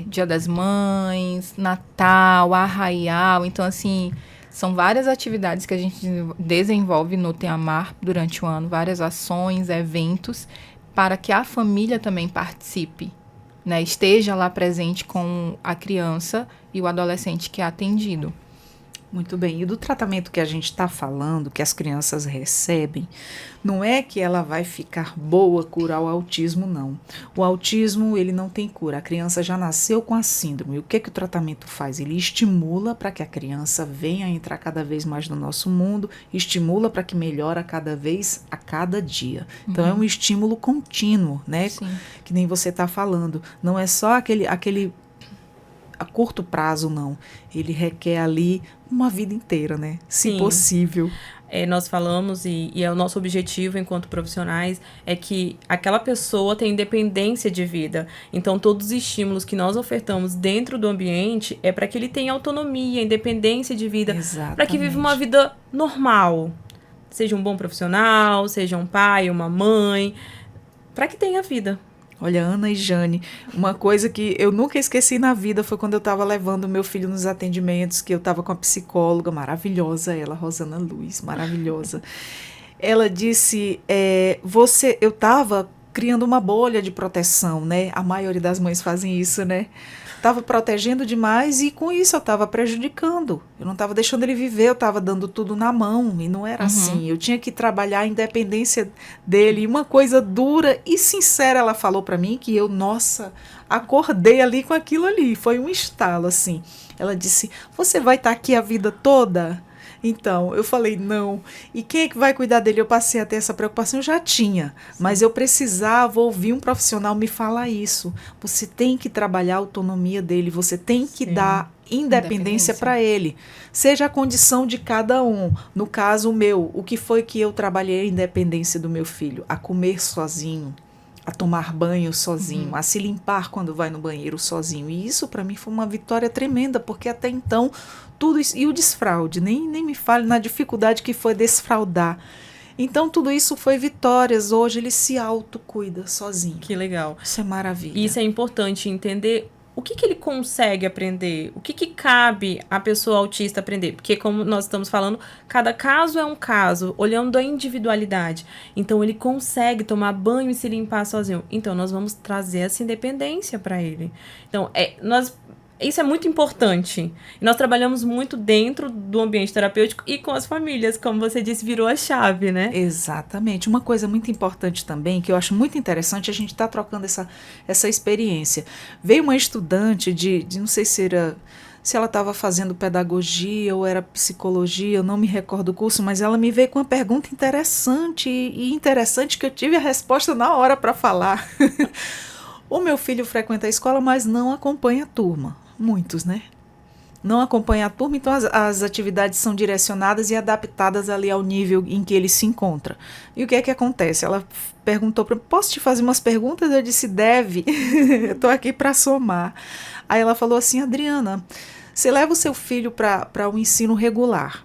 Dia das Mães, Natal, Arraial. Então, assim, são várias atividades que a gente desenvolve no Teamar durante o ano, várias ações, eventos, para que a família também participe, né, esteja lá presente com a criança e o adolescente que é atendido. Muito bem. E do tratamento que a gente está falando, que as crianças recebem, não é que ela vai ficar boa, curar o autismo, não. O autismo, ele não tem cura. A criança já nasceu com a síndrome. O que o tratamento faz? Ele estimula para que a criança venha entrar cada vez mais no nosso mundo, estimula para que melhore cada vez, a cada dia. Então, é um estímulo contínuo, né? Sim. Que nem você está falando. Não é só aquele a curto prazo, não. Ele requer ali uma vida inteira, né? Se Sim. possível. Nós falamos, e é o nosso objetivo enquanto profissionais, é que aquela pessoa tenha independência de vida. Então, todos os estímulos que nós ofertamos dentro do ambiente é para que ele tenha autonomia, independência de vida, para que viva uma vida normal. Seja um bom profissional, seja um pai, uma mãe, para que tenha vida. Olha, Ana e Jane, uma coisa que eu nunca esqueci na vida foi quando eu estava levando meu filho nos atendimentos, que eu estava com a psicóloga maravilhosa, ela, Rosana Luz, maravilhosa. Ela disse, eu estava criando uma bolha de proteção, né? A maioria das mães fazem isso, né? Estava protegendo demais e com isso eu estava prejudicando. Eu não estava deixando ele viver, eu estava dando tudo na mão e não era assim. Eu tinha que trabalhar a independência dele. E uma coisa dura e sincera ela falou para mim que eu, nossa, acordei ali com aquilo ali. Foi um estalo, assim. Ela disse, você vai estar aqui a vida toda? Então, eu falei, não. E quem é que vai cuidar dele? Eu passei a ter essa preocupação, eu já tinha. Mas eu precisava ouvir um profissional me falar isso. Você tem que trabalhar a autonomia dele, você tem que dar independência para ele. Seja a condição de cada um. No caso, o meu, o que foi que eu trabalhei a independência do meu filho? A comer sozinho, a tomar banho sozinho, a se limpar quando vai no banheiro sozinho. E isso para mim foi uma vitória tremenda, porque até então tudo isso, e o desfraude, nem me fale na dificuldade que foi desfraudar. Então tudo isso foi vitórias. Hoje ele se autocuida sozinho. Que legal. Isso é maravilha. E isso é importante entender o que ele consegue aprender, o que cabe à pessoa autista aprender. Porque, como nós estamos falando, cada caso é um caso, olhando a individualidade. Então, ele consegue tomar banho e se limpar sozinho. Então, nós vamos trazer essa independência para ele. Então, Isso é muito importante. E nós trabalhamos muito dentro do ambiente terapêutico e com as famílias, como você disse, virou a chave, né? Exatamente. Uma coisa muito importante também, que eu acho muito interessante, a gente está trocando essa experiência. Veio uma estudante de não sei se ela estava fazendo pedagogia ou era psicologia, eu não me recordo o curso, mas ela me veio com uma pergunta interessante e interessante que eu tive a resposta na hora para falar. O meu filho frequenta a escola, mas não acompanha a turma. Muitos, né? Não acompanha a turma, então as atividades são direcionadas e adaptadas ali ao nível em que ele se encontra. E o que é que acontece? Ela perguntou para mim, posso te fazer umas perguntas? Eu disse, deve, eu estou aqui para somar. Aí ela falou assim, Adriana, você leva o seu filho para o ensino regular,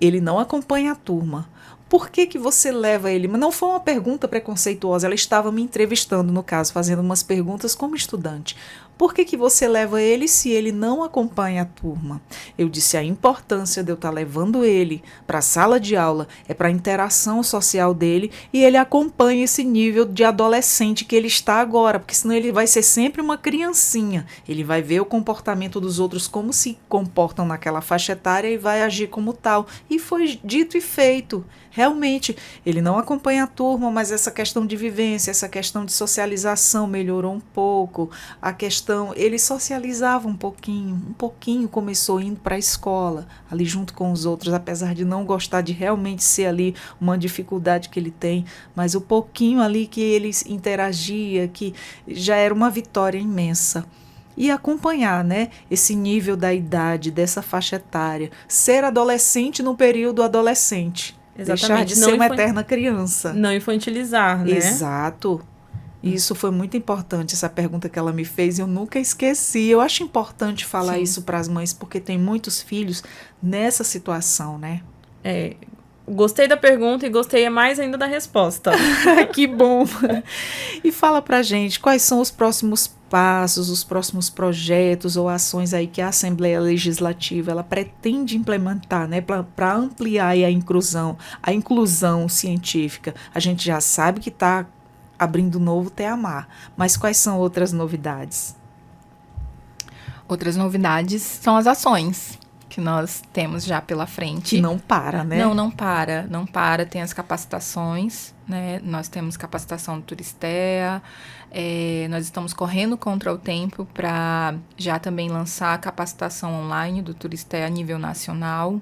ele não acompanha a turma. Por que você leva ele? Mas não foi uma pergunta preconceituosa, ela estava me entrevistando, no caso, fazendo umas perguntas como estudante. Por que você leva ele se ele não acompanha a turma? Eu disse, a importância de eu estar levando ele para a sala de aula é para a interação social dele e ele acompanha esse nível de adolescente que ele está agora, porque senão ele vai ser sempre uma criancinha. Ele vai ver o comportamento dos outros, como se comportam naquela faixa etária e vai agir como tal. E foi dito e feito. Realmente, ele não acompanha a turma, mas essa questão de vivência, essa questão de socialização melhorou um pouco. A questão, ele socializava um pouquinho começou indo para a escola, ali junto com os outros, apesar de não gostar de realmente ser ali uma dificuldade que ele tem, mas o pouquinho ali que ele interagia, que já era uma vitória imensa. E acompanhar, né, esse nível da idade, dessa faixa etária. Ser adolescente no período adolescente. Exatamente. Deixar de ser uma eterna criança. Não infantilizar, né? Exato. Isso foi muito importante, essa pergunta que ela me fez, eu nunca esqueci. Eu acho importante falar Sim. isso para as mães, porque tem muitos filhos nessa situação, né? Gostei da pergunta e gostei mais ainda da resposta. Que bom! E fala pra gente, quais são os próximos passos, os próximos projetos ou ações aí que a Assembleia Legislativa ela pretende implementar, né, para ampliar aí a inclusão científica. A gente já sabe que está abrindo novo TEAMAR, mas quais são outras novidades? Outras novidades são as ações que nós temos já pela frente. Que não para, né? Não para. Tem as capacitações, né? Nós temos capacitação do Turistea, nós estamos correndo contra o tempo para já também lançar a capacitação online do Turistea a nível nacional.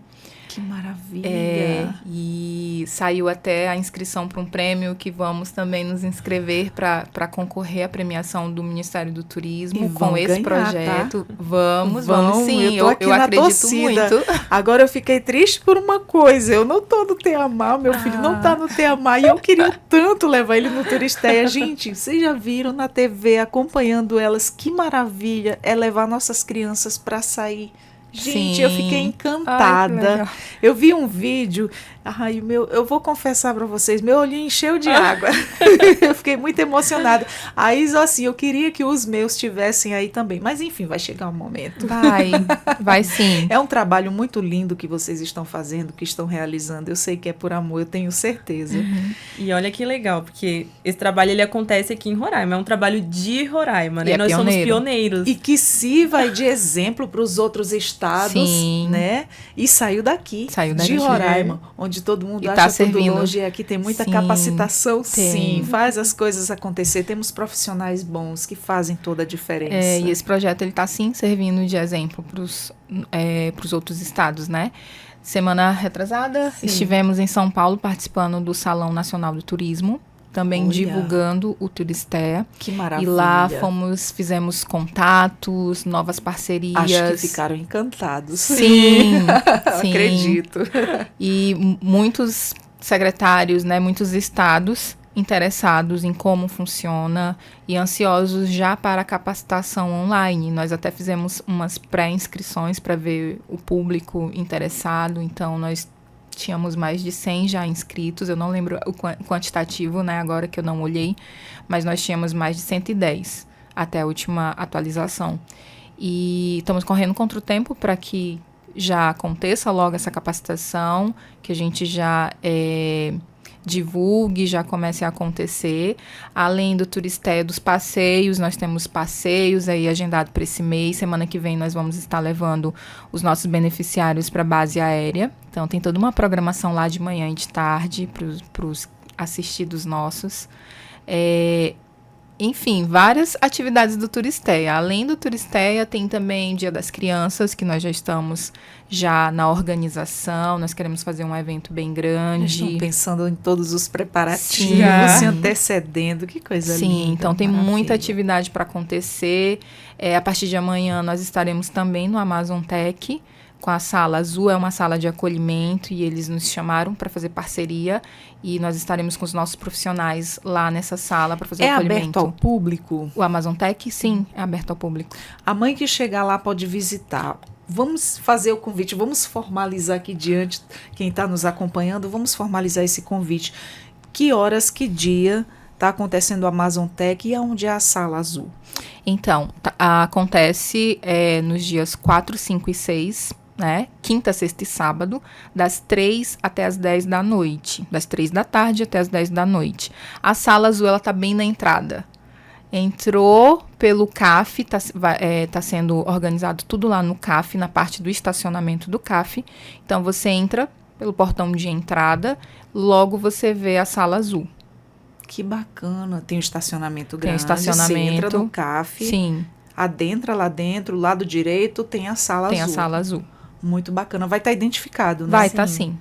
Que maravilha! E saiu até a inscrição para um prêmio que vamos também nos inscrever para concorrer à premiação do Ministério do Turismo com esse projeto. Tá? Vamos sim, eu acredito torcida. Muito. Agora eu fiquei triste por uma coisa, eu não tô no TEAMAR, meu filho não tá no TEAMAR e eu queria tanto levar ele no Turistea. Gente, vocês já viram na TV acompanhando elas, que maravilha é levar nossas crianças para sair. Gente, eu fiquei encantada. Ai, eu vi um vídeo, eu vou confessar para vocês, meu olhinho encheu de água. Eu fiquei muito emocionada. Aí, assim, eu queria que os meus estivessem aí também. Mas, enfim, vai chegar um momento. Vai sim. É um trabalho muito lindo que vocês estão fazendo, que estão realizando. Eu sei que é por amor, eu tenho certeza. Uhum. E olha que legal, porque esse trabalho ele acontece aqui em Roraima. É um trabalho de Roraima, né? E nós somos pioneiros. E que sirva de exemplo para os outros estados, sim, né? E saiu daqui de Roraima, onde todo mundo acha tudo longe. E aqui tem muita capacitação, sim. Faz as coisas acontecer. Temos profissionais bons que fazem toda a diferença. E esse projeto ele está sim servindo de exemplo para os outros estados, né? Semana retrasada, estivemos em São Paulo participando do Salão Nacional do Turismo, também divulgando o Turistea. Que maravilha. E lá fizemos contatos, novas parcerias. Acho que ficaram encantados. Sim, sim. Acredito. E muitos secretários, né, muitos estados interessados em como funciona e ansiosos já para a capacitação online. Nós até fizemos umas pré-inscrições para ver o público interessado, então nós tínhamos mais de 100 já inscritos, eu não lembro o quantitativo, né, agora que eu não olhei, mas nós tínhamos mais de 110 até a última atualização. E estamos correndo contra o tempo para que já aconteça logo essa capacitação, que a gente já divulgue, já comece a acontecer. Além do Turistéia, dos passeios, nós temos passeios aí agendado para esse mês. Semana que vem nós vamos estar levando os nossos beneficiários para a base aérea. Então, tem toda uma programação lá de manhã e de tarde para os assistidos nossos. Enfim, várias atividades do Turistéia. Além do Turistéia, tem também Dia das Crianças, que nós já estamos na organização. Nós queremos fazer um evento bem grande. Estão pensando em todos os preparativos, se antecedendo. Que coisa linda. Sim, então tem maravilha. muita atividade para acontecer. A partir de amanhã, nós estaremos também no Amazon Tech, com a Sala Azul, é uma sala de acolhimento, e eles nos chamaram para fazer parceria, e nós estaremos com os nossos profissionais lá nessa sala para fazer o acolhimento. É aberto ao público? O Amazon Tech, sim, é aberto ao público. A mãe que chegar lá pode visitar. Vamos fazer o convite, vamos formalizar aqui diante, quem está nos acompanhando, vamos formalizar esse convite. Que horas, que dia está acontecendo o Amazon Tech e aonde é a Sala Azul? Então, acontece nos dias 4, 5 e 6, né? Quinta, sexta e sábado, das 3 até as 10 da noite. Das 3 da tarde até as 10 da noite. A Sala Azul, ela tá bem na entrada. Entrou pelo CAF, tá sendo organizado tudo lá no CAF, na parte do estacionamento do CAF. Então, você entra pelo portão de entrada, logo você vê a Sala Azul. Que bacana. Tem um estacionamento grande. Tem estacionamento. Você entra no CAF. Sim. Adentra lá dentro, lado direito, tem a Sala Azul. Tem a Sala Azul. Muito bacana. Vai estar identificado, né? Vai estar, sim.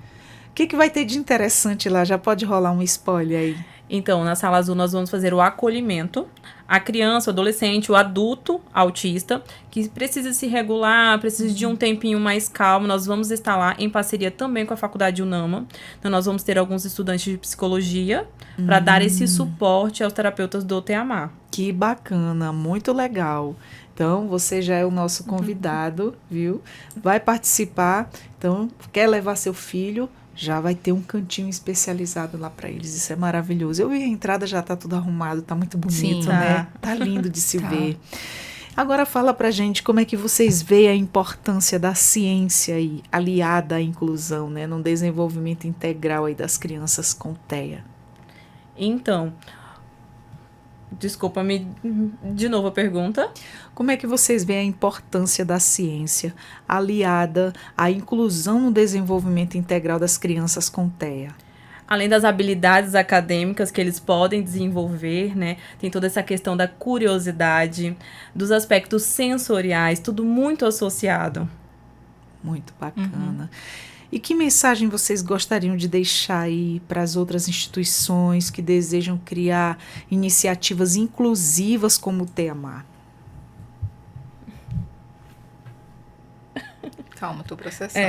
O que vai ter de interessante lá? Já pode rolar um spoiler aí? Então, na Sala Azul, nós vamos fazer o acolhimento. A criança, o adolescente, o adulto autista, que precisa se regular, precisa de um tempinho mais calmo. Nós vamos estar lá em parceria também com a Faculdade UNAMA. Então, nós vamos ter alguns estudantes de psicologia para dar esse suporte aos terapeutas do TEAMAR. Que bacana, muito legal. Então, você já é o nosso convidado, viu? Vai participar. Então, quer levar seu filho, já vai ter um cantinho especializado lá para eles. Isso é maravilhoso. Eu vi a entrada, já tá tudo arrumado, tá muito bonito, Sim, né? Tá lindo de se ver. Agora fala pra gente como é que vocês veem a importância da ciência aí, aliada à inclusão, né? No desenvolvimento integral aí das crianças com TEA. Então, desculpa-me de novo a pergunta. Como é que vocês veem a importância da ciência aliada à inclusão no desenvolvimento integral das crianças com TEA? Além das habilidades acadêmicas que eles podem desenvolver, né? Tem toda essa questão da curiosidade, dos aspectos sensoriais, tudo muito associado. Muito bacana. E que mensagem vocês gostariam de deixar aí para as outras instituições que desejam criar iniciativas inclusivas como o TEAMAR? Calma, tô processando.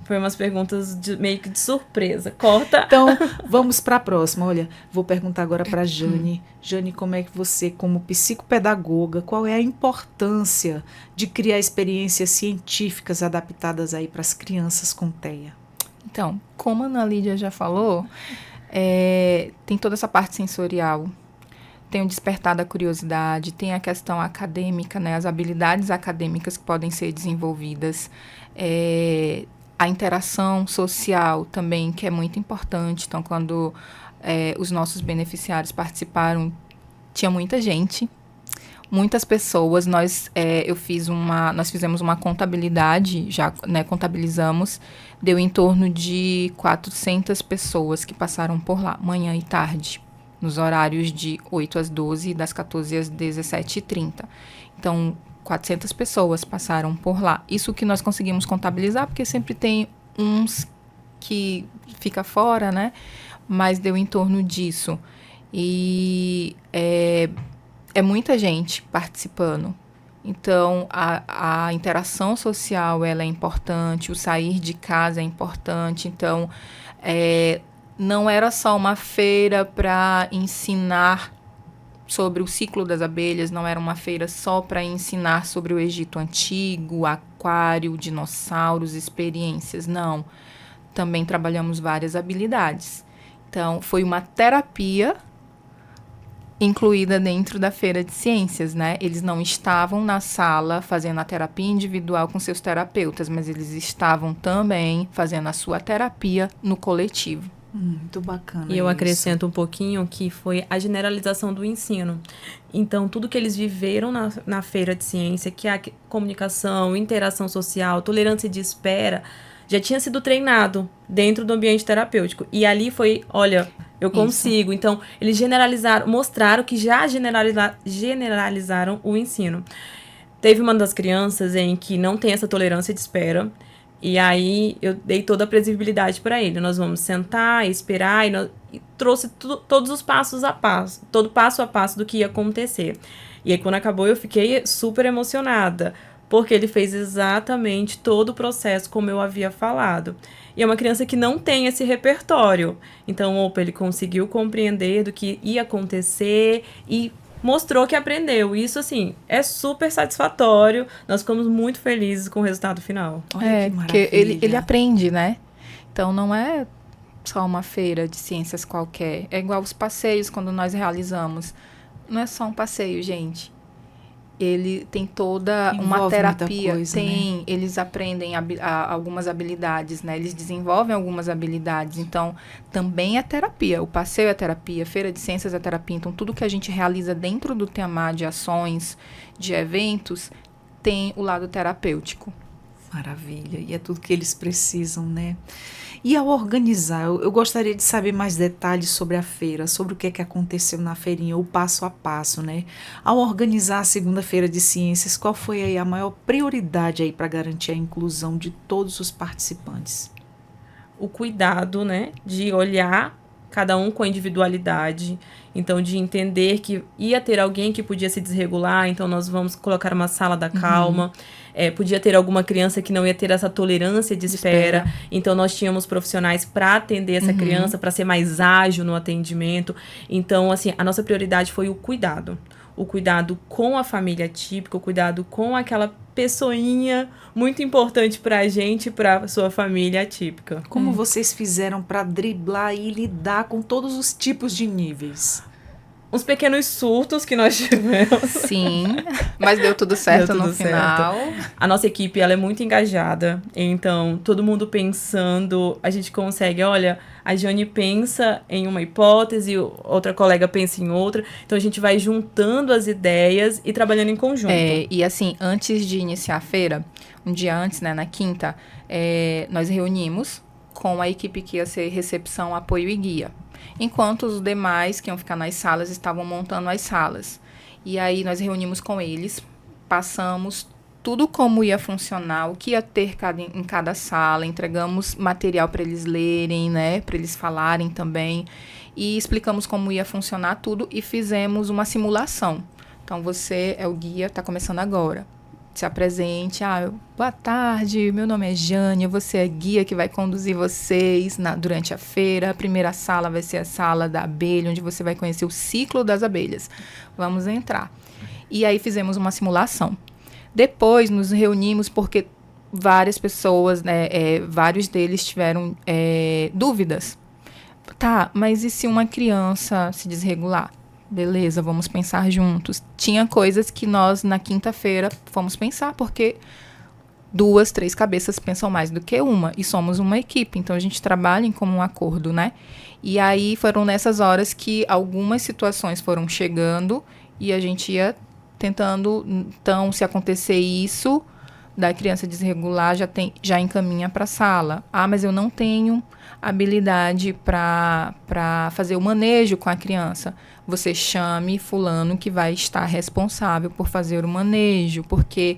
Foi umas perguntas meio que de surpresa. Corta. Então, vamos para a próxima. Olha, vou perguntar agora para a Jane. Jane, como é que você, como psicopedagoga, qual é a importância de criar experiências científicas adaptadas aí para as crianças com TEA? Então, como a Ana Lídia já falou, tem toda essa parte sensorial. Tem o despertar da curiosidade, tem a questão acadêmica, né, as habilidades acadêmicas que podem ser desenvolvidas, a interação social também, que é muito importante. Então, quando os nossos beneficiários participaram, tinha muita gente, muitas pessoas. Nós fizemos uma contabilidade, já, né, contabilizamos, deu em torno de 400 pessoas que passaram por lá, manhã e tarde, nos horários de 8 às 12 e das 14 às 17h30. Então, 400 pessoas passaram por lá. Isso que nós conseguimos contabilizar, porque sempre tem uns que fica fora, né? Mas deu em torno disso. E é muita gente participando. Então, a interação social, ela é importante, o sair de casa é importante. Então, não era só uma feira para ensinar sobre o ciclo das abelhas, não era uma feira só para ensinar sobre o Egito Antigo, aquário, dinossauros, experiências, não. Também trabalhamos várias habilidades. Então, foi uma terapia incluída dentro da Feira de Ciências, né? Eles não estavam na sala fazendo a terapia individual com seus terapeutas, mas eles estavam também fazendo a sua terapia no coletivo. Muito bacana. E eu isso. acrescento um pouquinho que foi a generalização do ensino. Então, tudo que eles viveram na feira de ciência, que é a comunicação, interação social, tolerância de espera, já tinha sido treinado dentro do ambiente terapêutico. E ali foi, olha, eu consigo. Isso. Então, eles generalizaram, mostraram que já generalizaram o ensino. Teve uma das crianças em que não tem essa tolerância de espera. E aí, eu dei toda a previsibilidade para ele. Nós vamos sentar, esperar, e trouxe todos os passos a passo, todo passo a passo do que ia acontecer. E aí, quando acabou, eu fiquei super emocionada, porque ele fez exatamente todo o processo como eu havia falado. E é uma criança que não tem esse repertório. Então, opa, ele conseguiu compreender do que ia acontecer e mostrou que aprendeu. Isso, assim, é super satisfatório. Nós ficamos muito felizes com o resultado final. Olha que maravilha. Porque ele aprende, né? Então, não é só uma feira de ciências qualquer. É igual os passeios, quando nós realizamos. Não é só um passeio, gente. Ele tem toda uma terapia. Coisa, né? Eles aprendem algumas habilidades, né? Eles desenvolvem algumas habilidades. Então, também é terapia. O passeio é terapia, a feira de ciências é terapia. Então, tudo que a gente realiza dentro do tema de ações, de eventos, tem o lado terapêutico. Maravilha. E é tudo que eles precisam, né? E ao organizar, eu gostaria de saber mais detalhes sobre a feira, sobre o que aconteceu na feirinha, o passo a passo, né? Ao organizar a segunda feira de ciências, qual foi aí a maior prioridade aí para garantir a inclusão de todos os participantes? O cuidado, né, de olhar cada um com a individualidade, então de entender que ia ter alguém que podia se desregular, então nós vamos colocar uma sala da calma. Podia ter alguma criança que não ia ter essa tolerância de espera. Então, nós tínhamos profissionais para atender essa criança, para ser mais ágil no atendimento. Então, assim, a nossa prioridade foi o cuidado. O cuidado com a família típica, o cuidado com aquela pessoinha muito importante para a gente e para a sua família atípica. Como vocês fizeram para driblar e lidar com todos os tipos de níveis? Uns pequenos surtos que nós tivemos. Sim, mas deu tudo certo no final. A nossa equipe, ela é muito engajada. Então, todo mundo pensando, a gente consegue, olha, a Jane pensa em uma hipótese, outra colega pensa em outra. Então, a gente vai juntando as ideias e trabalhando em conjunto. E assim, antes de iniciar a feira, um dia antes, né, na quinta, nós reunimos com a equipe que ia ser recepção, apoio e guia. Enquanto os demais que iam ficar nas salas estavam montando as salas. E aí nós reunimos com eles, passamos tudo como ia funcionar, o que ia ter em cada sala, entregamos material para eles lerem, né, para eles falarem também, e explicamos como ia funcionar tudo e fizemos uma simulação. Então, você é o guia, está começando agora. Se apresente, boa tarde, meu nome é Jane, você é guia que vai conduzir vocês durante a feira. A primeira sala vai ser a sala da abelha, onde você vai conhecer o ciclo das abelhas. Vamos entrar. E aí fizemos uma simulação. Depois nos reunimos porque várias pessoas, né, vários deles tiveram dúvidas. Tá, mas e se uma criança se desregular? Beleza, vamos pensar juntos. Tinha coisas que nós, na quinta-feira, fomos pensar, porque 2, 3 cabeças pensam mais do que uma, e somos uma equipe, então a gente trabalha em comum acordo, né? E aí foram nessas horas que algumas situações foram chegando, e a gente ia tentando, então, se acontecer isso, da criança desregular, já encaminha para a sala. Mas eu não tenho habilidade para fazer o manejo com a criança. Você chame fulano que vai estar responsável por fazer o manejo, porque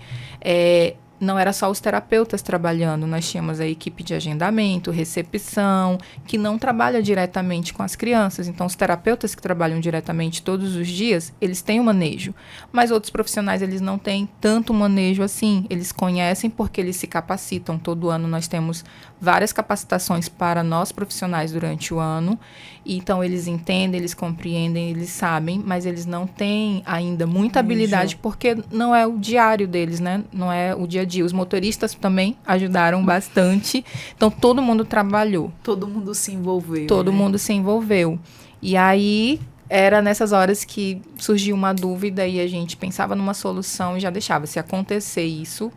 não era só os terapeutas trabalhando, nós tínhamos a equipe de agendamento, recepção, que não trabalha diretamente com as crianças. Então, os terapeutas que trabalham diretamente todos os dias, eles têm o manejo. Mas outros profissionais, eles não têm tanto manejo assim. Eles conhecem porque eles se capacitam. Todo ano nós temos várias capacitações para nós profissionais durante o ano. Então, eles entendem, eles compreendem, eles sabem, mas eles não têm ainda muita habilidade porque não é o diário deles, né? Não é o dia a dia. Os motoristas também ajudaram bastante. Então, todo mundo trabalhou. Todo mundo se envolveu. Todo mundo se envolveu. E aí, era nessas horas que surgiu uma dúvida e a gente pensava numa solução e já deixava. Se acontecer isso,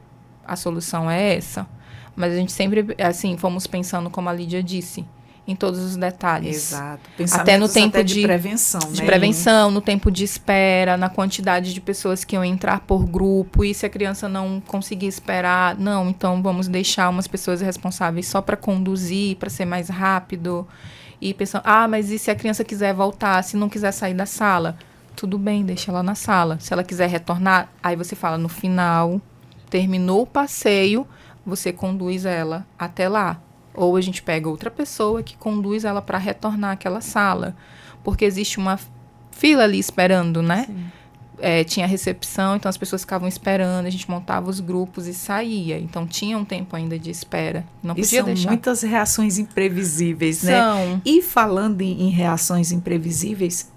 a solução é essa. Mas a gente sempre, assim, fomos pensando como a Lídia disse. em todos os detalhes. Exato. Até no tempo até de prevenção, né? De prevenção, no tempo de espera, na quantidade de pessoas que iam entrar por grupo, e se a criança não conseguir esperar, não, então vamos deixar umas pessoas responsáveis só para conduzir, para ser mais rápido. E pensando, mas e se a criança quiser voltar, se não quiser sair da sala? Tudo bem, deixa ela na sala. Se ela quiser retornar, aí você fala, no final, terminou o passeio, você conduz ela até lá. Ou a gente pega outra pessoa que conduz ela para retornar àquela sala. Porque existe uma fila ali esperando, né? Tinha recepção, então as pessoas ficavam esperando, a gente montava os grupos e saía. Então tinha um tempo ainda de espera. Não podia deixar. São muitas reações imprevisíveis, né? São. E falando em reações imprevisíveis,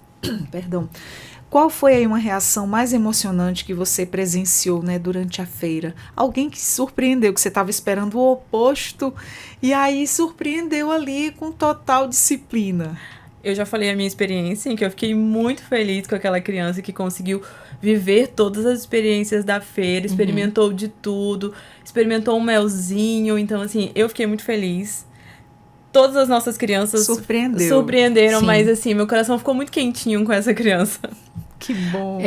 perdão, qual foi aí uma reação mais emocionante que você presenciou, né, durante a feira? Alguém que se surpreendeu, que você estava esperando o oposto e aí surpreendeu ali com total disciplina. Eu já falei a minha experiência, em que eu fiquei muito feliz com aquela criança que conseguiu viver todas as experiências da feira, experimentou de tudo, experimentou um melzinho. Então, assim, eu fiquei muito feliz. Todas as nossas crianças surpreenderam, Sim. mas, assim, meu coração ficou muito quentinho com essa criança. Que bom.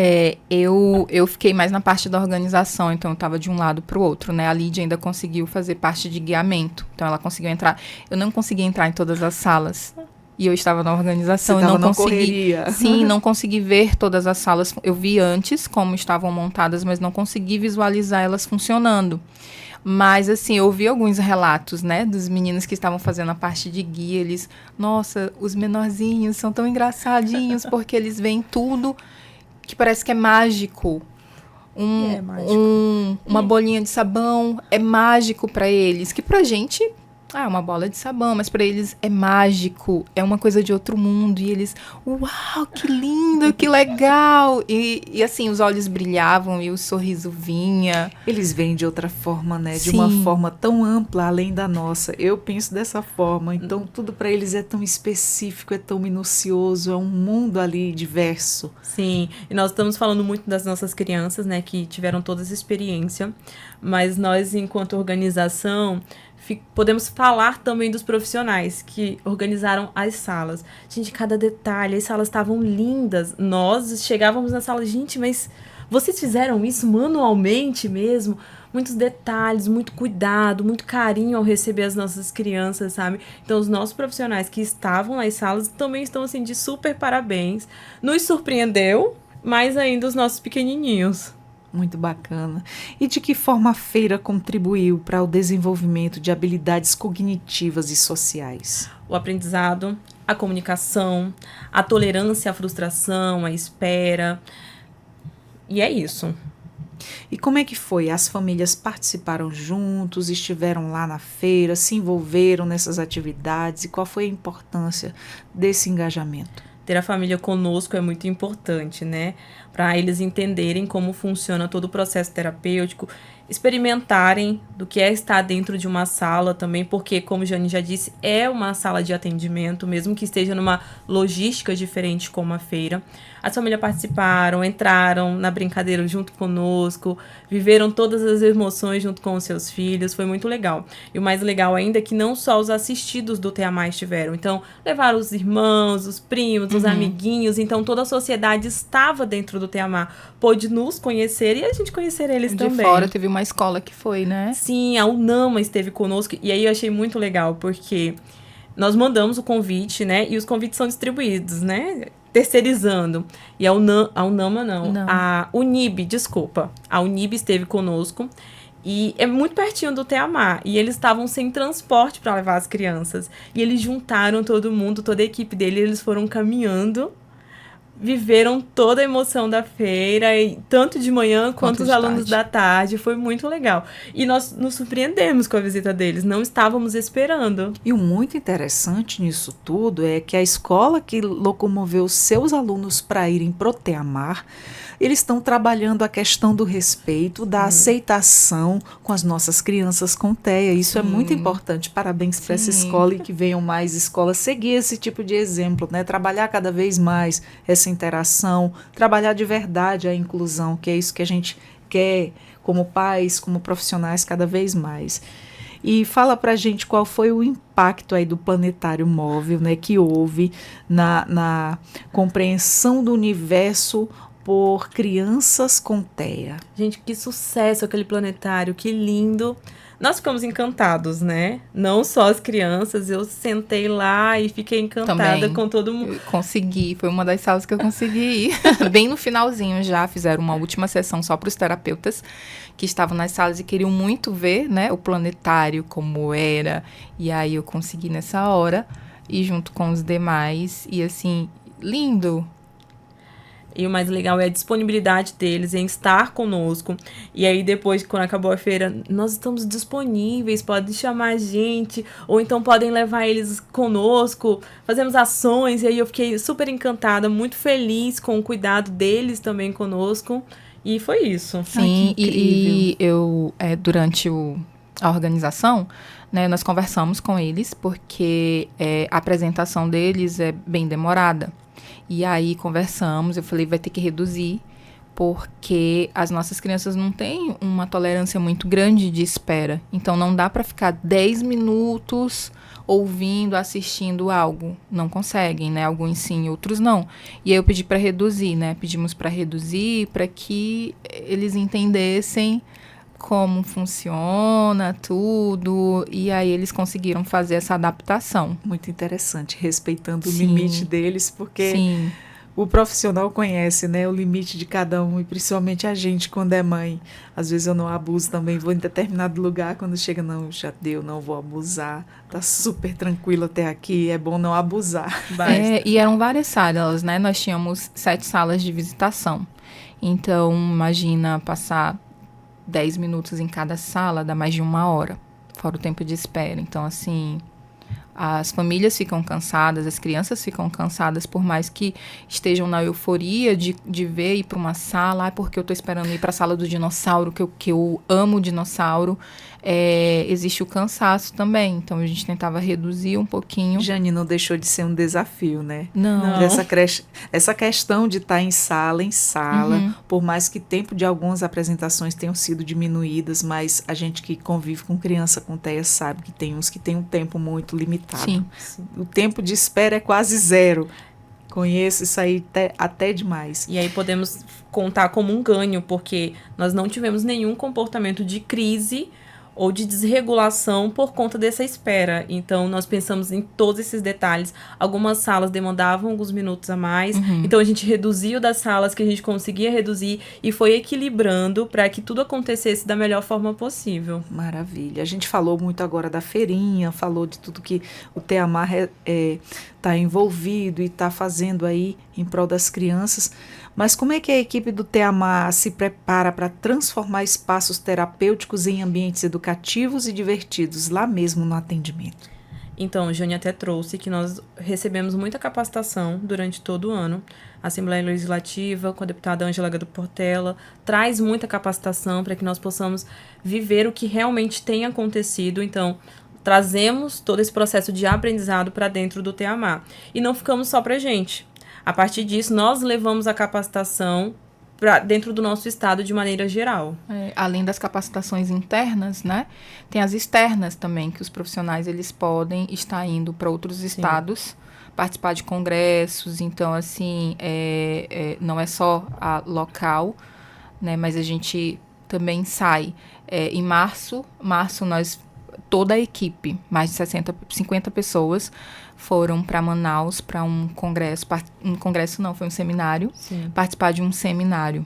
Eu fiquei mais na parte da organização, então eu estava de um lado para o outro, né? A Lídia ainda conseguiu fazer parte de guiamento, então ela conseguiu entrar. Eu não consegui entrar em todas as salas. E eu estava na organização. Você eu não na consegui. Correria. Sim, não consegui ver todas as salas. Eu vi antes como estavam montadas, mas não consegui visualizar elas funcionando. Mas, assim, eu ouvi alguns relatos, né, dos meninos que estavam fazendo a parte de guia. Eles, nossa, os menorzinhos são tão engraçadinhos, porque eles veem tudo que parece que é mágico. Uma bolinha de sabão é mágico para eles, que pra gente é uma bola de sabão, mas para eles é mágico, é uma coisa de outro mundo. E eles, uau, que lindo, que legal. E assim, os olhos brilhavam e o sorriso vinha. Eles vêm de outra forma, né? De Sim. uma forma tão ampla, além da nossa. Eu penso dessa forma. Então, tudo para eles é tão específico, é tão minucioso, é um mundo ali diverso. Sim, e nós estamos falando muito das nossas crianças, né, que tiveram toda essa experiência, mas nós, enquanto organização, podemos falar também dos profissionais que organizaram as salas. Gente, cada detalhe, as salas estavam lindas. Nós chegávamos na sala, gente, mas vocês fizeram isso manualmente mesmo? Muitos detalhes, muito cuidado, muito carinho ao receber as nossas crianças, sabe? Então, os nossos profissionais que estavam nas salas também estão, assim, de super parabéns. Nos surpreendeu, mais ainda os nossos pequenininhos. Muito bacana. E de que forma a feira contribuiu para o desenvolvimento de habilidades cognitivas e sociais? O aprendizado, a comunicação, a tolerância à frustração, à espera. E é isso. E como é que foi? As famílias participaram juntos, estiveram lá na feira, se envolveram nessas atividades? E qual foi a importância desse engajamento? Ter a família conosco é muito importante, né? Para eles entenderem como funciona todo o processo terapêutico, experimentarem do que é estar dentro de uma sala também, porque, como Jane já disse, é uma sala de atendimento, mesmo que esteja numa logística diferente como a feira. As famílias participaram, entraram na brincadeira junto conosco, viveram todas as emoções junto com os seus filhos, foi muito legal. E o mais legal ainda é que não só os assistidos do TEAMAR estiveram, então levaram os irmãos, os primos, os amiguinhos, então toda a sociedade estava dentro do TEAMAR, pôde nos conhecer e a gente conhecer eles de também. Fora teve uma escola que foi, né? Sim, a UNAMA esteve conosco, e aí eu achei muito legal, porque nós mandamos o convite, né, e os convites são distribuídos, né, terceirizando. E a UNAMA não, a Unib, desculpa. A Unib esteve conosco e é muito pertinho do TEAMAR. E eles estavam sem transporte para levar as crianças. E eles juntaram todo mundo, toda a equipe dele, eles foram caminhando, viveram toda a emoção da feira, e tanto de manhã quanto os alunos da tarde. Foi muito legal. E nós nos surpreendemos com a visita deles, não estávamos esperando. E o muito interessante nisso tudo é que a escola que locomoveu seus alunos para irem pro TEAMAR, eles estão trabalhando a questão do respeito, da aceitação com as nossas crianças com TEA. Isso é muito importante. Parabéns para essa escola e que venham mais escolas seguir esse tipo de exemplo, né? Trabalhar cada vez mais essa interação, trabalhar de verdade a inclusão, que é isso que a gente quer como pais, como profissionais cada vez mais. E fala pra gente qual foi o impacto aí do planetário móvel, né, que houve na compreensão do universo por crianças com TEA. Gente, que sucesso aquele planetário, que lindo. Nós ficamos encantados, né? Não só as crianças, eu sentei lá e fiquei encantada Também. com todo mundo. Eu consegui, foi uma das salas que eu consegui ir. Bem no finalzinho já, fizeram uma última sessão só para os terapeutas que estavam nas salas e queriam muito ver, né, o planetário, como era. E aí eu consegui nessa hora, e junto com os demais, e assim, lindo. E o mais legal é a disponibilidade deles em estar conosco. E aí depois, quando acabou a feira, nós estamos disponíveis, podem chamar a gente, ou então podem levar eles conosco, fazemos ações. E aí eu fiquei super encantada, muito feliz com o cuidado deles também conosco. E foi isso. Sim, Ai, que incrível. e eu, durante a organização, né, nós conversamos com eles, porque a apresentação deles é bem demorada. E aí conversamos, eu falei, vai ter que reduzir, porque as nossas crianças não têm uma tolerância muito grande de espera. Então não dá para ficar 10 minutos ouvindo, assistindo algo. Não conseguem, né? Alguns sim, outros não. E aí eu pedi para reduzir, né? Pedimos para reduzir para que eles entendessem como funciona tudo, e aí eles conseguiram fazer essa adaptação. Muito interessante, respeitando Sim. o limite deles, porque Sim, o profissional conhece, né, o limite de cada um, e principalmente a gente quando é mãe. Às vezes eu não abuso também, vou em determinado lugar, quando chega, não, já deu, não vou abusar, tá super tranquilo até aqui, é bom não abusar. e eram várias salas, né? Nós tínhamos 7 salas de visitação. Então, imagina passar 10 minutos em cada sala, dá mais de 1 hora, fora o tempo de espera. Então, assim, as famílias ficam cansadas, as crianças ficam cansadas, por mais que estejam na euforia de ver ir para uma sala, porque eu estou esperando ir para a sala do dinossauro, que eu amo o dinossauro. Existe o cansaço também, então a gente tentava reduzir um pouquinho. Jane, não deixou de ser um desafio, né? Não. Essa questão de estar em sala, por mais que o tempo de algumas apresentações tenham sido diminuídas, mas a gente que convive com criança com TEA sabe que tem uns que tem um tempo muito limitado. Sim. O tempo de espera é quase zero. Conheço isso aí até demais. E aí podemos contar como um ganho, porque nós não tivemos nenhum comportamento de crise ou de desregulação por conta dessa espera. Então, nós pensamos em todos esses detalhes. Algumas salas demandavam alguns minutos a mais. Então, a gente reduziu das salas que a gente conseguia reduzir e foi equilibrando para que tudo acontecesse da melhor forma possível. Maravilha. A gente falou muito agora da feirinha, falou de tudo que o TEAMAR está envolvido e está fazendo aí em prol das crianças. Mas como é que a equipe do TEAMAR se prepara para transformar espaços terapêuticos em ambientes educativos e divertidos, lá mesmo no atendimento? Então, Jane até trouxe que nós recebemos muita capacitação durante todo o ano. A Assembleia Legislativa, com a deputada Ângela Gado Portela, traz muita capacitação para que nós possamos viver o que realmente tem acontecido. Então, trazemos todo esse processo de aprendizado para dentro do TEAMAR. E não ficamos só para a gente. A partir disso, nós levamos a capacitação para dentro do nosso estado de maneira geral. Além das capacitações internas, né? Tem as externas também, que os profissionais eles podem estar indo para outros estados, participar de congressos. Então, assim, não é só a local, né? Mas a gente também sai. Em março nós, toda a equipe, mais de 50 pessoas, foram para Manaus para um congresso, foi um seminário, participar de um seminário.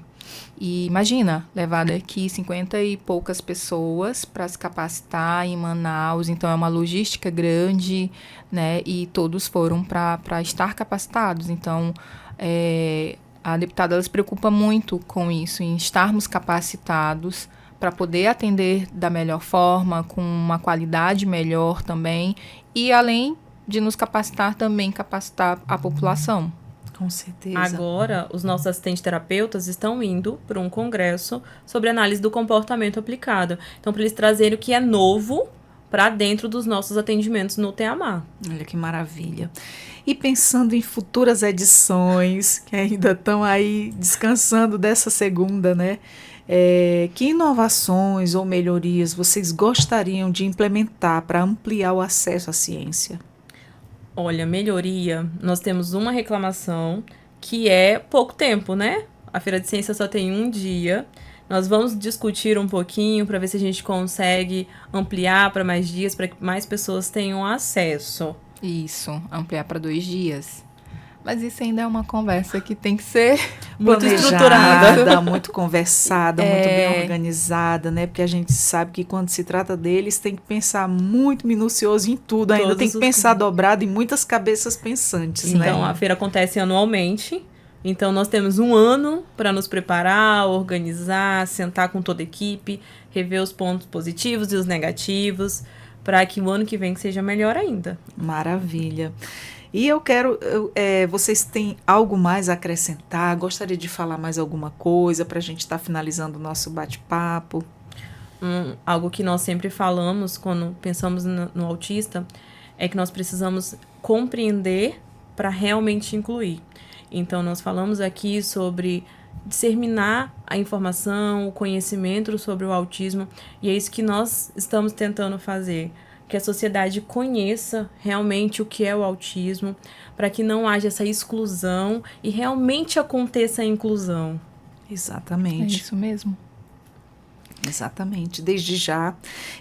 E imagina, levar daqui 50 e poucas pessoas para se capacitar em Manaus, então é uma logística grande, né? E todos foram para estar capacitados. Então, a deputada ela se preocupa muito com isso, em estarmos capacitados para poder atender da melhor forma, com uma qualidade melhor também, e além de nos capacitar, também capacitar a população. Com certeza. Agora, os nossos assistentes terapeutas estão indo para um congresso sobre análise do comportamento aplicado. Então, para eles trazerem o que é novo para dentro dos nossos atendimentos no TEAMAR. Olha que maravilha. E pensando em futuras edições, que ainda estão aí descansando dessa segunda, né? Que inovações ou melhorias vocês gostariam de implementar para ampliar o acesso à ciência? Olha, melhoria, nós temos uma reclamação que é pouco tempo, né? A Feira de Ciência só tem um dia. Nós vamos discutir um pouquinho para ver se a gente consegue ampliar para mais dias, para que mais pessoas tenham acesso. Isso, ampliar para 2 dias. Mas isso ainda é uma conversa que tem que ser Muito Planejada, estruturada. muito conversada, muito bem organizada, né? Porque a gente sabe que quando se trata deles, tem que pensar muito minucioso em tudo ainda. Todos Tem que os pensar pontos. dobrado em muitas cabeças pensantes, Então, né? a feira acontece anualmente. Então, nós temos um ano para nos preparar, organizar, sentar com toda a equipe, rever os pontos positivos e os negativos, para que o ano que vem seja melhor ainda. Maravilha. E vocês têm algo mais a acrescentar? Gostaria de falar mais alguma coisa para a gente estar finalizando o nosso bate-papo? Algo que nós sempre falamos quando pensamos no autista é que nós precisamos compreender para realmente incluir. Então, nós falamos aqui sobre disseminar a informação, o conhecimento sobre o autismo, e é isso que nós estamos tentando fazer. Que a sociedade conheça realmente o que é o autismo, para que não haja essa exclusão e realmente aconteça a inclusão. É Exatamente. isso mesmo. Exatamente. Desde já,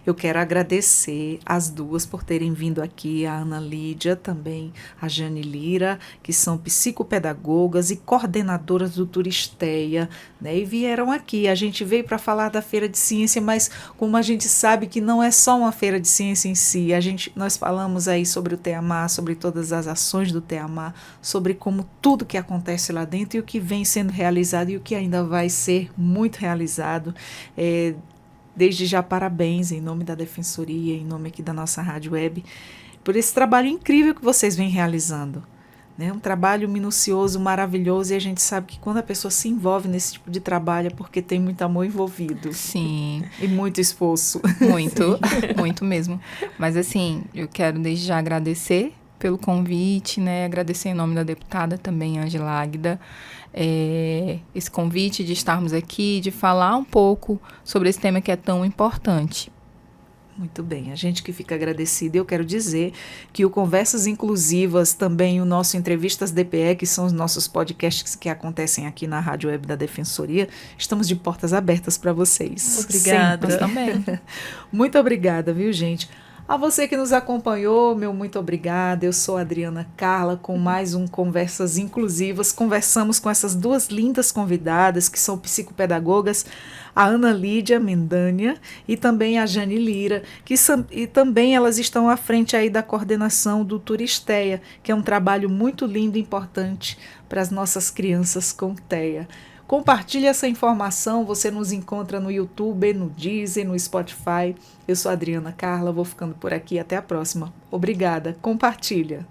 eu quero agradecer as duas por terem vindo aqui, a Ana Lídia, também a Jane Lira, que são psicopedagogas e coordenadoras do Turisteia, né? E vieram aqui. A gente veio para falar da Feira de Ciência, mas como a gente sabe que não é só uma feira de ciência em si, nós falamos aí sobre o TEAMAR, sobre todas as ações do TEAMAR, sobre como tudo que acontece lá dentro e o que vem sendo realizado e o que ainda vai ser muito realizado. Desde já, parabéns em nome da Defensoria, em nome aqui da nossa Rádio Web, por esse trabalho incrível que vocês vêm realizando. Né? Um trabalho minucioso, maravilhoso, e a gente sabe que quando a pessoa se envolve nesse tipo de trabalho é porque tem muito amor envolvido. Sim. E muito esforço. Muito, muito mesmo. Mas assim, eu quero desde já agradecer pelo convite, né? Agradecer em nome da deputada também, Ângela Águida, esse convite de estarmos aqui, de falar um pouco sobre esse tema que é tão importante. Muito bem, a gente que fica agradecida. Eu quero dizer que o Conversas Inclusivas, também o nosso Entrevistas DPE, que são os nossos podcasts que acontecem aqui na Rádio Web da Defensoria, estamos de portas abertas para vocês. Obrigada. Sempre. Também. Muito obrigada, viu, gente? A você que nos acompanhou, meu muito obrigada. Eu sou a Adriana Carla com mais um Conversas Inclusivas. Conversamos com essas duas lindas convidadas que são psicopedagogas, a Ana Lídia Mendânia e também a Jane Lira, e também elas estão à frente aí da coordenação do Turisteia, que é um trabalho muito lindo e importante para as nossas crianças com TEA. Compartilhe essa informação, você nos encontra no YouTube, no Deezer, no Spotify. Eu sou a Adriana Carla, vou ficando por aqui, até a próxima. Obrigada, compartilha.